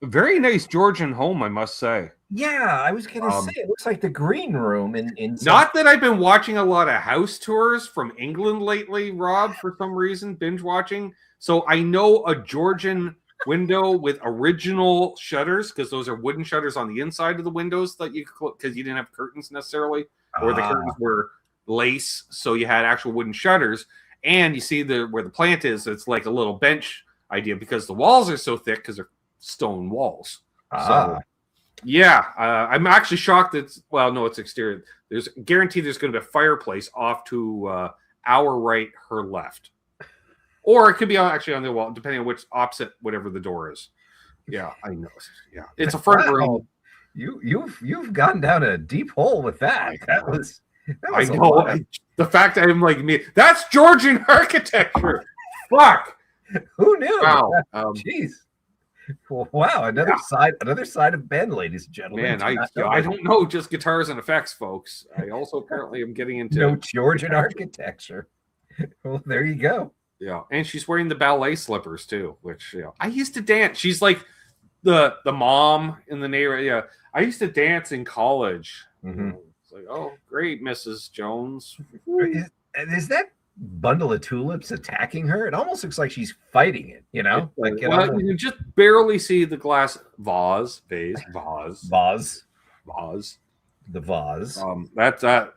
very nice Georgian home, I must say. Yeah, I was going to say, it looks like the green room in Not that I've been watching a lot of house tours from England lately, Rob, for some reason, binge watching. So I know a Georgian window with original shutters, because those are wooden shutters on the inside of the windows that you because you didn't have curtains necessarily, or the curtains were lace, so you had actual wooden shutters. And you see where the plant is, it's like a little bench idea because the walls are so thick because they're stone walls. So yeah, I'm actually shocked that it's exterior. There's guaranteed there's going to be a fireplace off to our right, her left, or it could be actually on the wall, depending on which opposite whatever the door is. Yeah, I know. Yeah, it's a front room. You've gone down a deep hole with that. That was I know. The fact that I'm like me, that's Georgian architecture. Fuck. Who knew? Wow. Jeez. Wow, another side of Ben, ladies and gentlemen. Man, I don't know just guitars and effects, folks. I also apparently am getting into Georgian architecture. Well, there you go. Yeah, and she's wearing the ballet slippers too, which I used to dance. She's like the mom in the neighborhood. Yeah, I used to dance in college. Mm-hmm. It's like, oh, great, Mrs. Jones. Is that bundle of tulips attacking her? It almost looks like she's fighting it, you can just barely see the glass vase. The vase.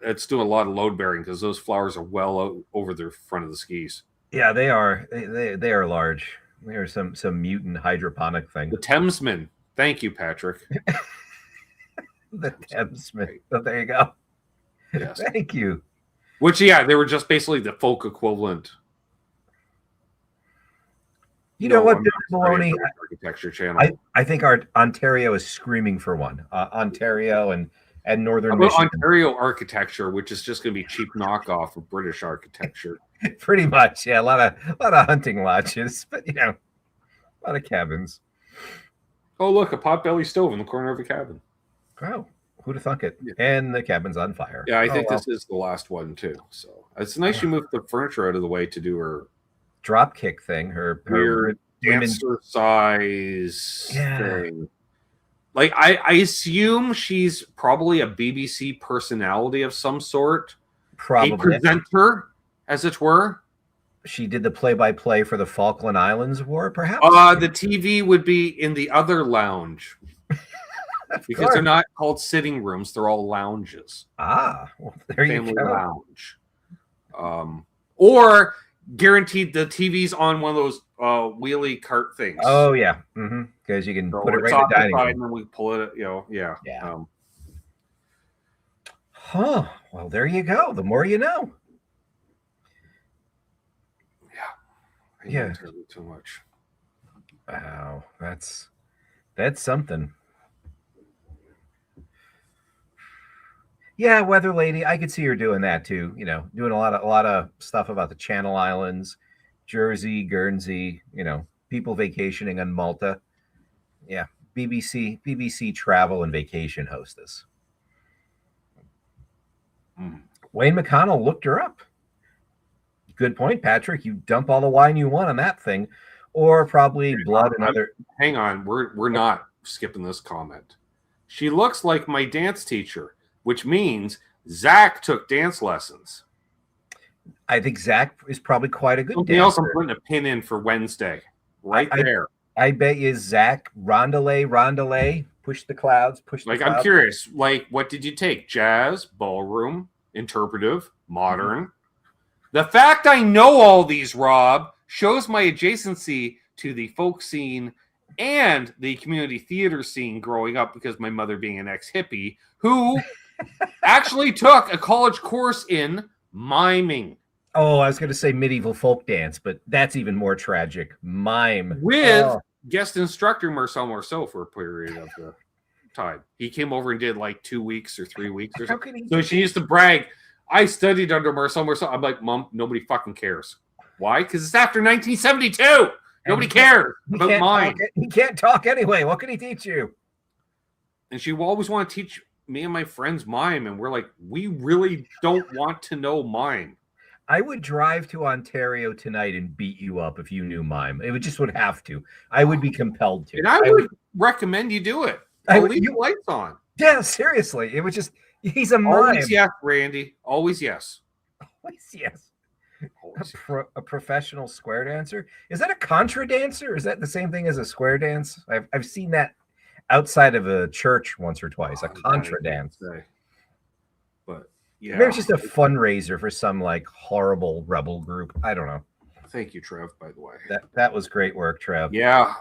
It's doing a lot of load bearing because those flowers are well over the front of the skis. Yeah, they are. They are large. They are some mutant hydroponic thing. The Thamesman. Thank you, Patrick. The Thamesman. Oh, there you go. Yes. Thank you. Which, they were just basically the folk equivalent. You know what, Maloney? Architecture channel. I think our Ontario is screaming for one. Ontario and Northern Michigan. Ontario architecture, which is just going to be cheap knockoff of British architecture. Pretty much, yeah. A lot of hunting lodges, but a lot of cabins. Oh, look, a potbelly stove in the corner of a cabin. Oh, who'd have thunk it? And the cabin's on fire. Yeah, I Oh, think well. this is the last one too. So it's nice you moved the furniture out of the way to do her Drop kick thing. Her weird women dancer size Yeah. thing. Like I assume she's probably a BBC personality of some sort, a probably presenter, as it were. she did the play-by-play for the Falkland Islands War, perhaps. The TV would be in the other lounge because they're not called sitting rooms; they're all lounges. Well, there Family you go. lounge. Or guaranteed the TV's on one of those wheelie cart things. Oh yeah, because you can So put it it's right in off the the dining side room. and then we pull it. Yeah. Well, there you go. The more you know. Yeah. Too much. Wow, that's something. Yeah, weather lady. I could see her doing that too. Doing a lot of stuff about the Channel Islands, Jersey, Guernsey. People vacationing on Malta. Yeah, BBC travel and vacation hostess. Wayne McConnell looked her up. Good point, Patrick. You dump all the wine you want on that thing, or probably blood and other. Hang on, we're not skipping this comment. She looks like my dance teacher, which means Zach took dance lessons. I think Zach is probably quite a good Something dancer. else I'm putting a pin in for Wednesday, there. I bet you Zach rondelay, push the clouds, push the clouds. I'm curious. What did you take? Jazz, ballroom, interpretive, modern. The fact I know all these, Rob, shows my adjacency to the folk scene and the community theater scene growing up because my mother being an ex-hippie who actually took a college course in miming. Oh, I was going to say medieval folk dance, but that's even more tragic. Mime. With guest instructor Marcel Marceau for a period of the time. He came over and did 2 weeks or 3 weeks or something. So she used to brag, I studied under Marcel Marceau. I'm like, Mom, nobody fucking cares. Why? Because it's after 1972. Nobody cares about mime. He can't talk anyway. What can he teach you? And she will always want to teach me and my friends mime. And we're like, we really don't want to know mime. I would drive to Ontario tonight and beat you up if you knew mime. It would have to. I would be compelled to. And I would recommend you do it. I'll leave the lights on. Yeah, seriously. It would just, he's a mime. Always yes, Randy. Always yes. Always yes. A professional square dancer? Is that a contra dancer? Is that the same thing as a square dance? I've seen that outside of a church once or twice. A contra dance. But yeah, maybe it's just a fundraiser for some horrible rebel group. I don't know. Thank you, Trev, by the way. That was great work, Trev. Yeah.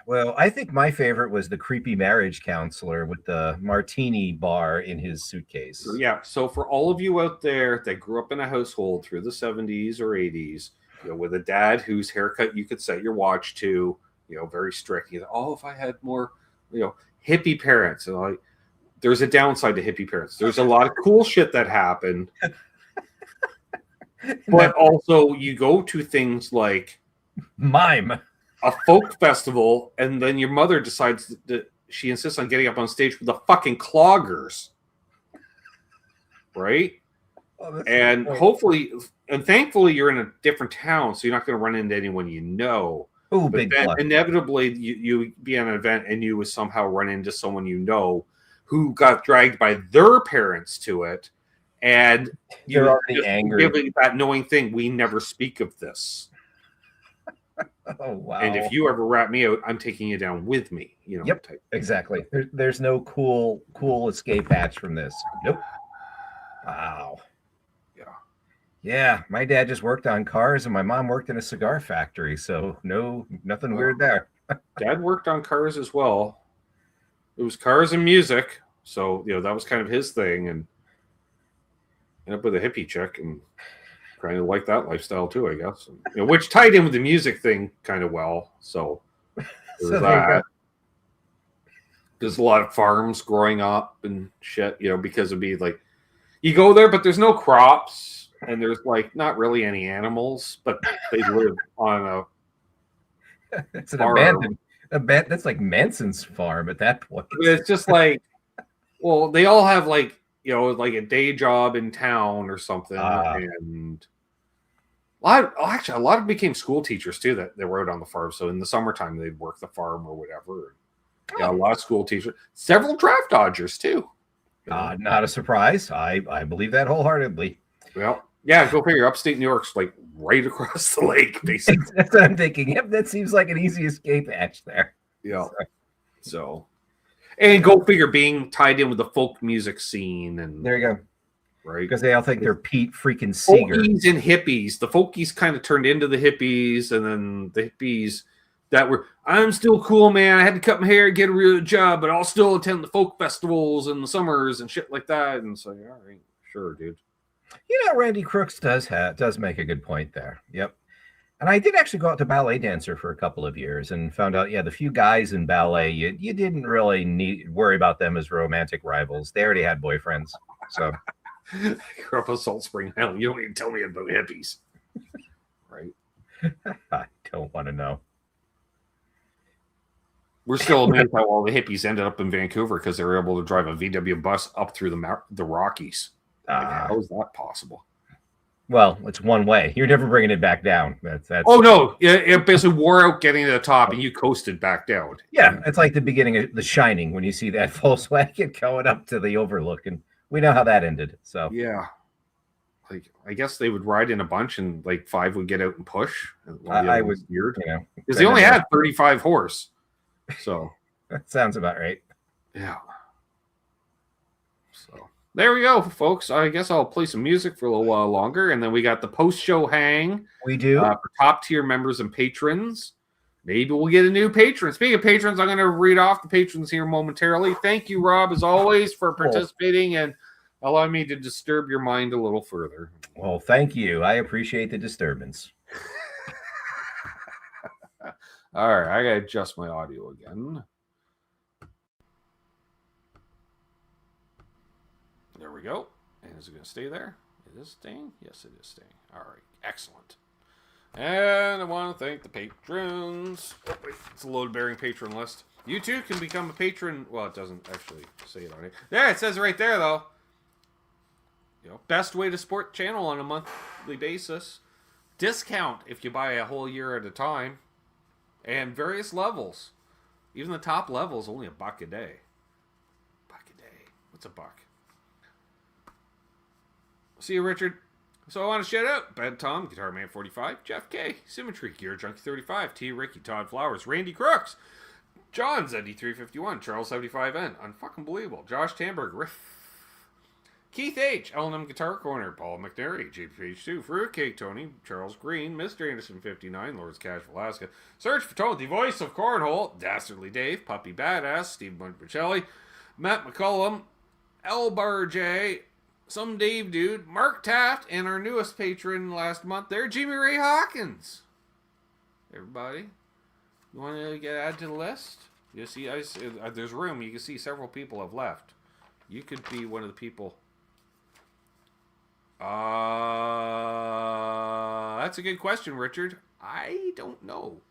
Well, I think my favorite was the creepy marriage counselor with the martini bar in his suitcase. Yeah. So for all of you out there that grew up in a household through the 70s or 80s, with a dad whose haircut you could set your watch to, very strict. If I had more, hippie parents. And there's a downside to hippie parents. There's a lot of cool shit that happened. But also, you go to things like mime, a folk festival, and then your mother decides that she insists on getting up on stage with the fucking cloggers, right? And hopefully, and thankfully, you're in a different town, so you're not going to run into anyone you know. Oh, but then inevitably, you be at an event and you would somehow run into someone you know who got dragged by their parents to it. And you're already angry. Giving that knowing thing, we never speak of this. Oh wow! And if you ever rat me out, I'm taking you down with me. Yep, exactly. There's no cool escape hatch from this. Nope. Wow. Yeah. My dad just worked on cars, and my mom worked in a cigar factory. So nothing weird there. Dad worked on cars as well. It was cars and music, so that was kind of his thing, and. Ended up with a hippie chick and kind of like that lifestyle too, I guess. Which tied in with the music thing kind of well. So there's that. There's a lot of farms growing up and shit, because it'd be you go there, but there's no crops and there's not really any animals, but they live on it's an I bet that's like Manson's farm at that point. It's just like, well, they all have like, like a day job in town or something, and a lot of them became school teachers too that rode on the farm. So in the summertime, they'd work the farm or whatever. Yeah, a lot of school teachers, several draft dodgers too. Not a surprise. I believe that wholeheartedly. Well, yeah, go figure. Upstate New York's like right across the lake, basically. That's what I'm thinking. Yep, that seems like an easy escape hatch there. Yeah. So, and go figure, being tied in with the folk music scene, and there you go. Right, because they all think they're Pete freaking Seeger. Folkies and hippies. The folkies kind of turned into the hippies, and then the hippies that were, I'm still cool, man. I had to cut my hair, get a real job, but I'll still attend the folk festivals in the summers and shit like that. And so, all right, sure, dude. Randy Crooks does make a good point there. Yep. And I did actually go out to ballet dancer for a couple of years and found out, the few guys in ballet, you didn't really worry about them as romantic rivals. They already had boyfriends. So I grew up in Salt Spring Island. You don't even tell me about hippies. Right. I don't want to know. We're still amazed how all the hippies ended up in Vancouver because they were able to drive a VW bus up through the Rockies. How is that possible? Well, it's one way. You're never bringing it back down. That's. Oh no! It basically wore out getting to the top, and you coasted back down. Yeah, it's like the beginning of The Shining when you see that Volkswagen going up to the overlook, and we know how that ended. So yeah, like I guess they would ride in a bunch, and like 5 would get out and push. I was weird, because they only had 35 horse. So that sounds about right. Yeah. So there we go, folks. I guess I'll play some music for a little while longer, and then we got the post-show hang. We do for top-tier members and patrons. Maybe we'll get a new patron. Speaking of patrons, I'm going to read off the patrons here momentarily. Thank you, Rob, as always, for participating and allowing me to disturb your mind a little further. Well, thank you. I appreciate the disturbance. All right, I got to adjust my audio again. There we go. And is it going to stay there? It is staying? Yes, it is staying. All right, excellent. And I want to thank the patrons. Oh, wait, it's a load-bearing patron list. You too can become a patron. Well, it doesn't actually say it on it. There, it says right there, though. Best way to support the channel on a monthly basis. Discount if you buy a whole year at a time. And various levels. Even the top level is only $1 a day. $1 a day. What's $1? See you, Richard. So I want to shout out Ben Tom, Guitar Man 45, Jeff K, Symmetry, Gear Junkie 35, T Ricky, Todd Flowers, Randy Crooks, John ZD351, Charles 75N, Unfucking Believable, Josh Tamberg, Riff, Keith H, L&M Guitar Corner, Paul McNary, JPH2, Fruitcake Tony, Charles Green, Mr. Anderson 59, Lords Cash Alaska, Search for Tone, the voice of Cornhole, Dastardly Dave, Puppy Badass, Steve Monticelli, Matt McCullum, Elbar J, Some Dave Dude, Mark Taft, and our newest patron last month there, Jimmy Ray Hawkins. Everybody, you want to get added to the list? You see, there's room. You can see several people have left. You could be one of the people. That's a good question, Richard. I don't know.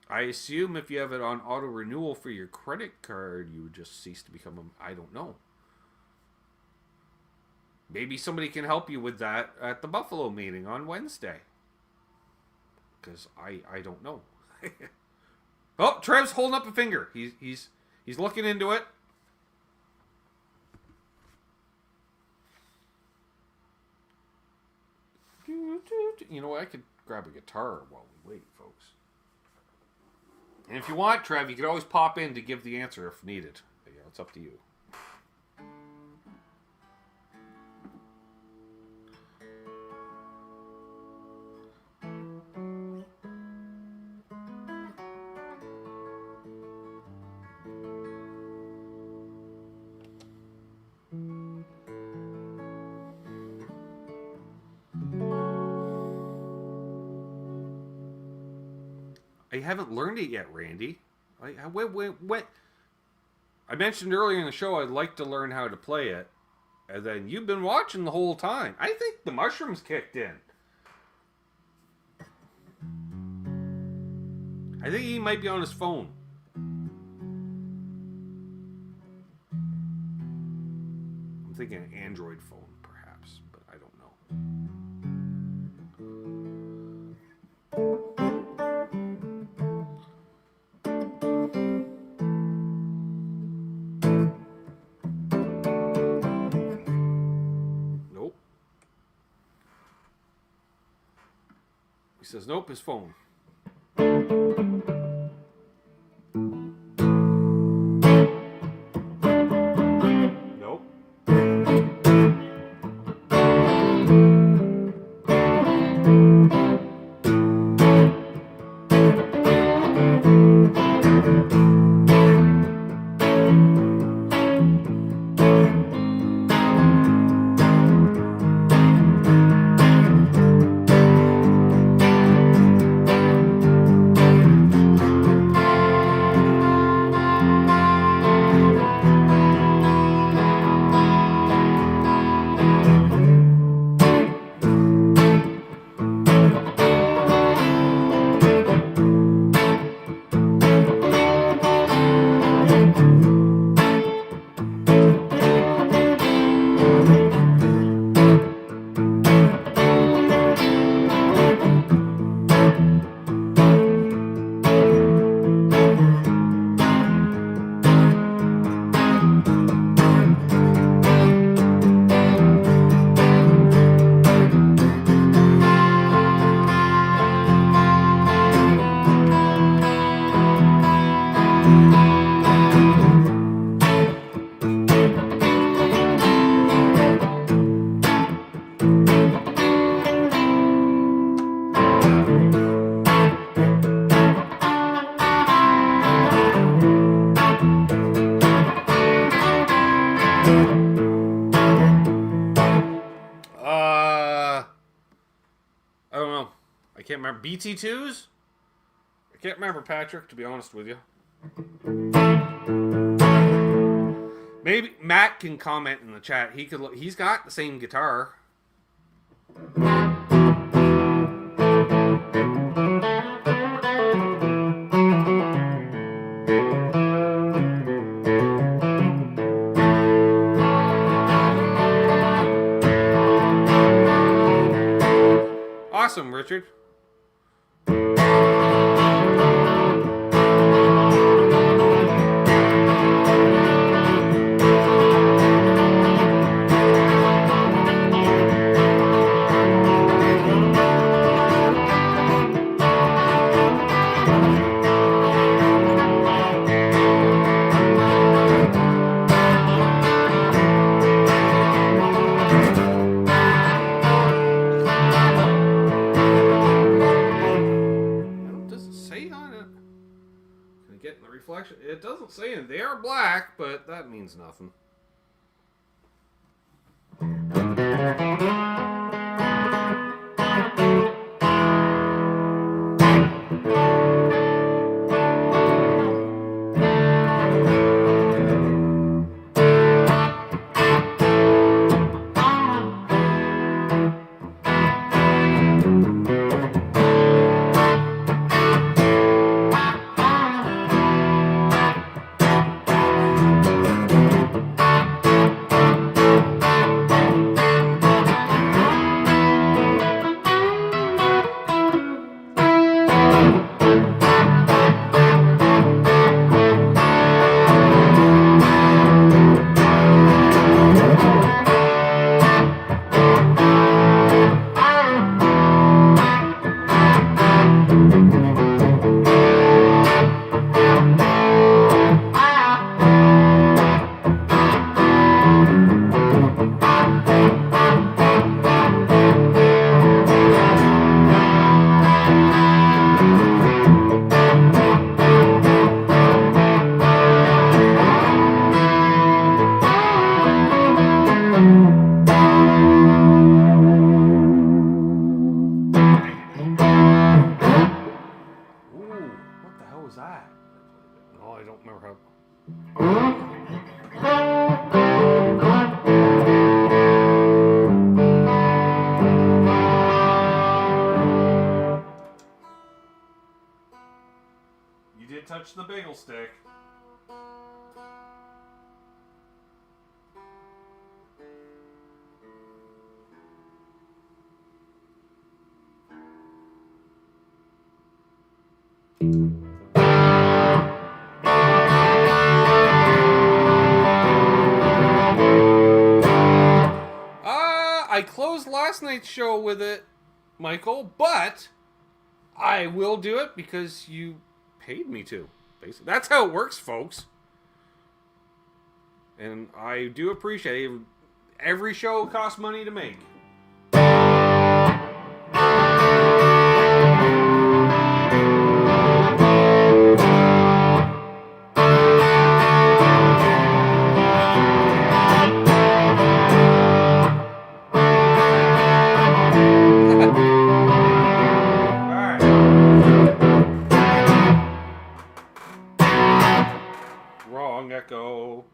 I assume if you have it on auto renewal for your credit card, you would just cease to become I don't know. Maybe somebody can help you with that at the Buffalo meeting on Wednesday. Because I don't know. Oh, Trev's holding up a finger. He's looking into it. You know what? I could grab a guitar while we wait, folks. And if you want, Trev, you could always pop in to give the answer if needed. It's up to you. I haven't learned it yet, Randy. I mentioned earlier in the show I'd like to learn how to play it, and then you've been watching the whole time. I think the mushrooms kicked in. I think he might be on his phone. I'm thinking an Android phone, perhaps, but I don't know. Nope. He says, nope, his phone. Nope. I don't know. I can't remember. BT2s? I can't remember, Patrick, to be honest with you. Maybe Matt can comment in the chat. He could. He's got the same guitar. Awesome, Richard. It doesn't say it. They are black, but that means nothing. I closed last night's show with it, Michael, but I will do it because you paid me to. Basically, that's how it works, folks. And I do appreciate it. Every show costs money to make. Wrong echo.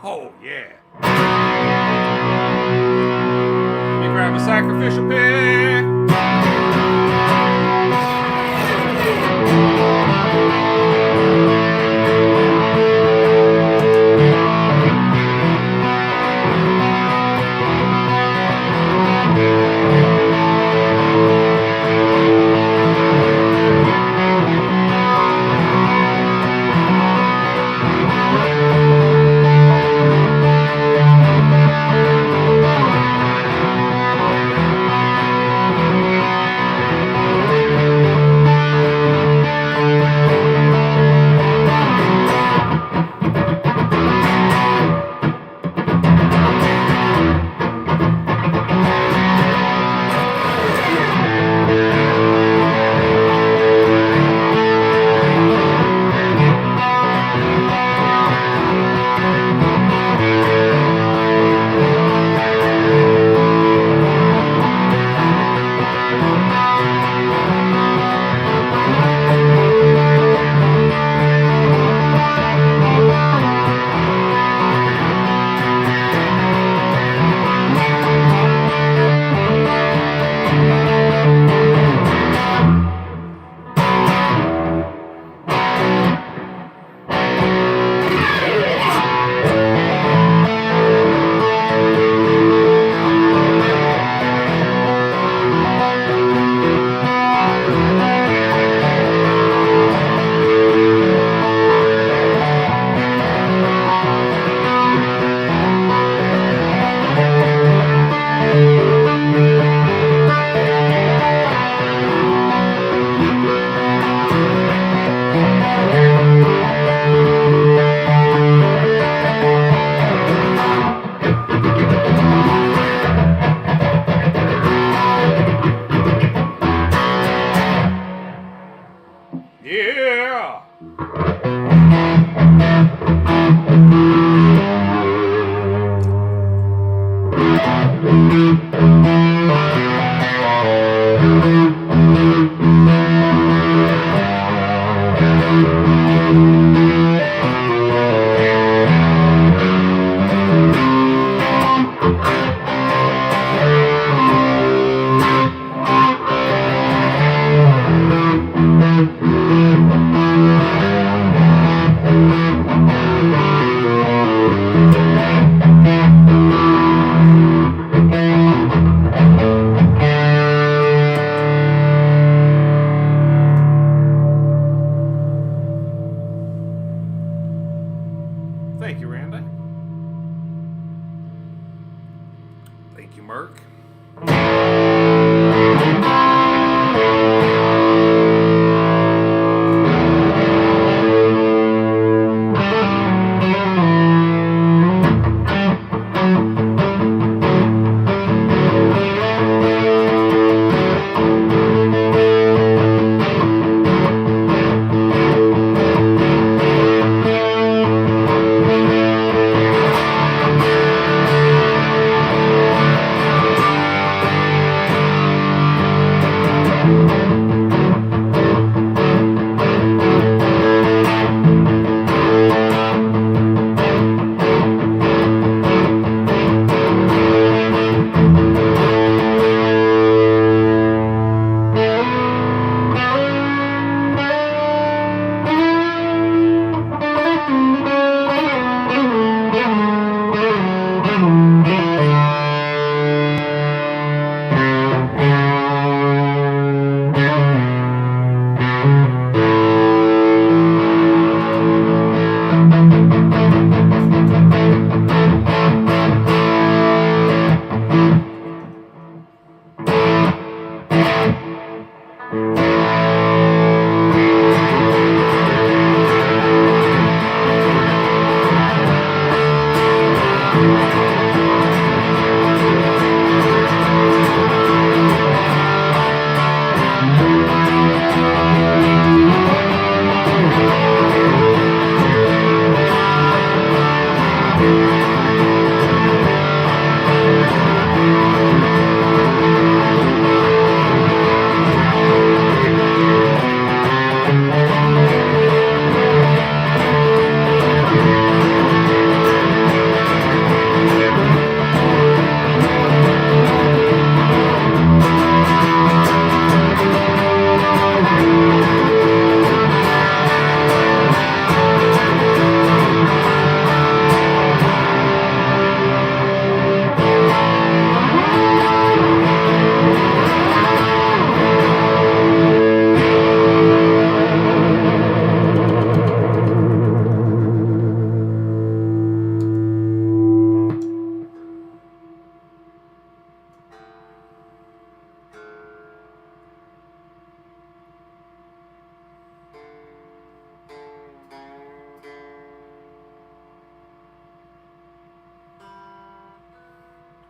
Oh, yeah. Let me grab a sacrificial pick.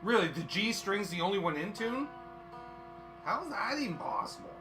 Really, the G string's the only one in tune? How is that even possible?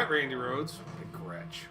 Randy Rhoads, big Gretsch.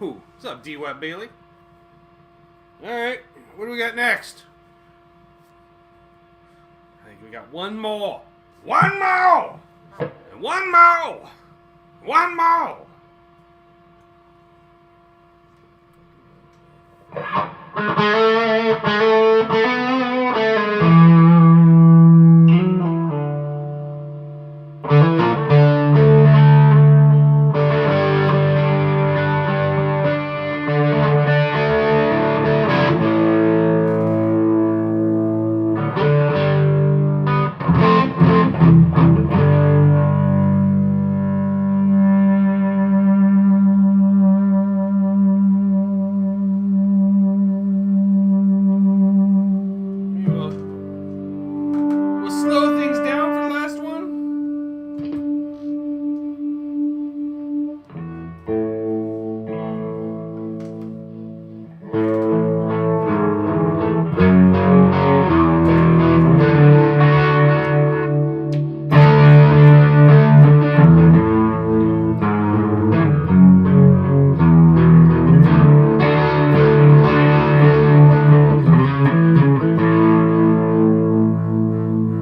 Ooh, what's up, D-Web Bailey? Alright, what do we got next? I think we got one more. One more! And one more! One more! We'll slow things down for the last one.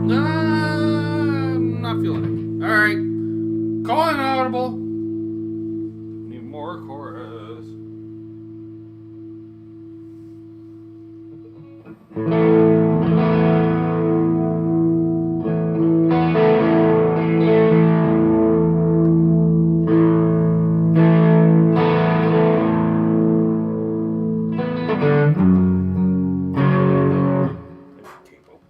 I'm not feeling it. Alright. Calling audible. Need more chorus. Capo.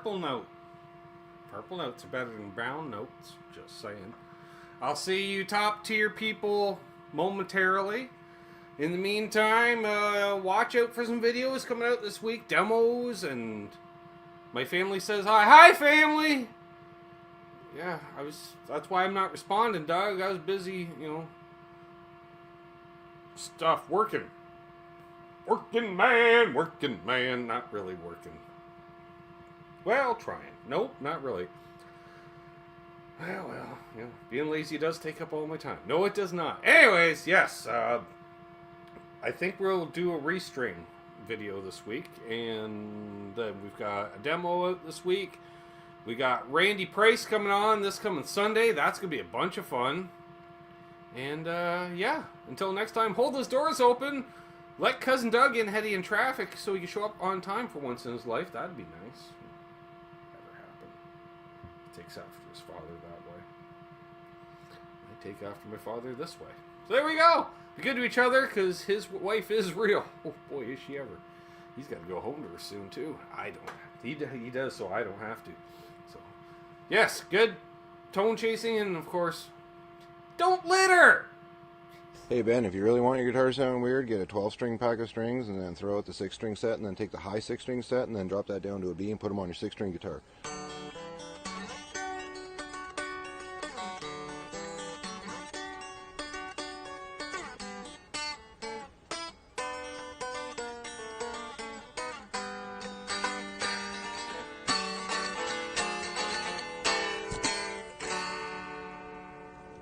purple note. Purple notes are better than brown notes. Just saying. I'll see you top tier people momentarily. In the meantime, watch out for some videos coming out this week. Demos, and my family says hi. Hi, family! Yeah, that's why I'm not responding, Doug. I was busy, stuff, working. Working man. Not really working. Well, trying. Nope, not really. Well, being lazy does take up all my time. No, it does not. Anyways, yes, I think we'll do a restring video this week, and we've got a demo out this week. We got Randy Price coming on this coming Sunday. That's going to be a bunch of fun. And, yeah, until next time, hold those doors open. Let Cousin Doug in heady in traffic so he can show up on time for once in his life. That'd be nice. Never happen. He takes after his father that way. I take after my father this way. So there we go. Be good to each other, because his wife is real. Oh, boy, is she ever. He's got to go home to her soon, too. I don't. He does, so I don't have to. So, yes, good tone chasing, and, of course, don't litter! Hey Ben, if you really want your guitar to sound weird, get a 12-string pack of strings and then throw out the 6-string set, and then take the high 6-string set and then drop that down to a B and put them on your 6-string guitar.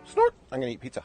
Snort! I'm gonna eat pizza.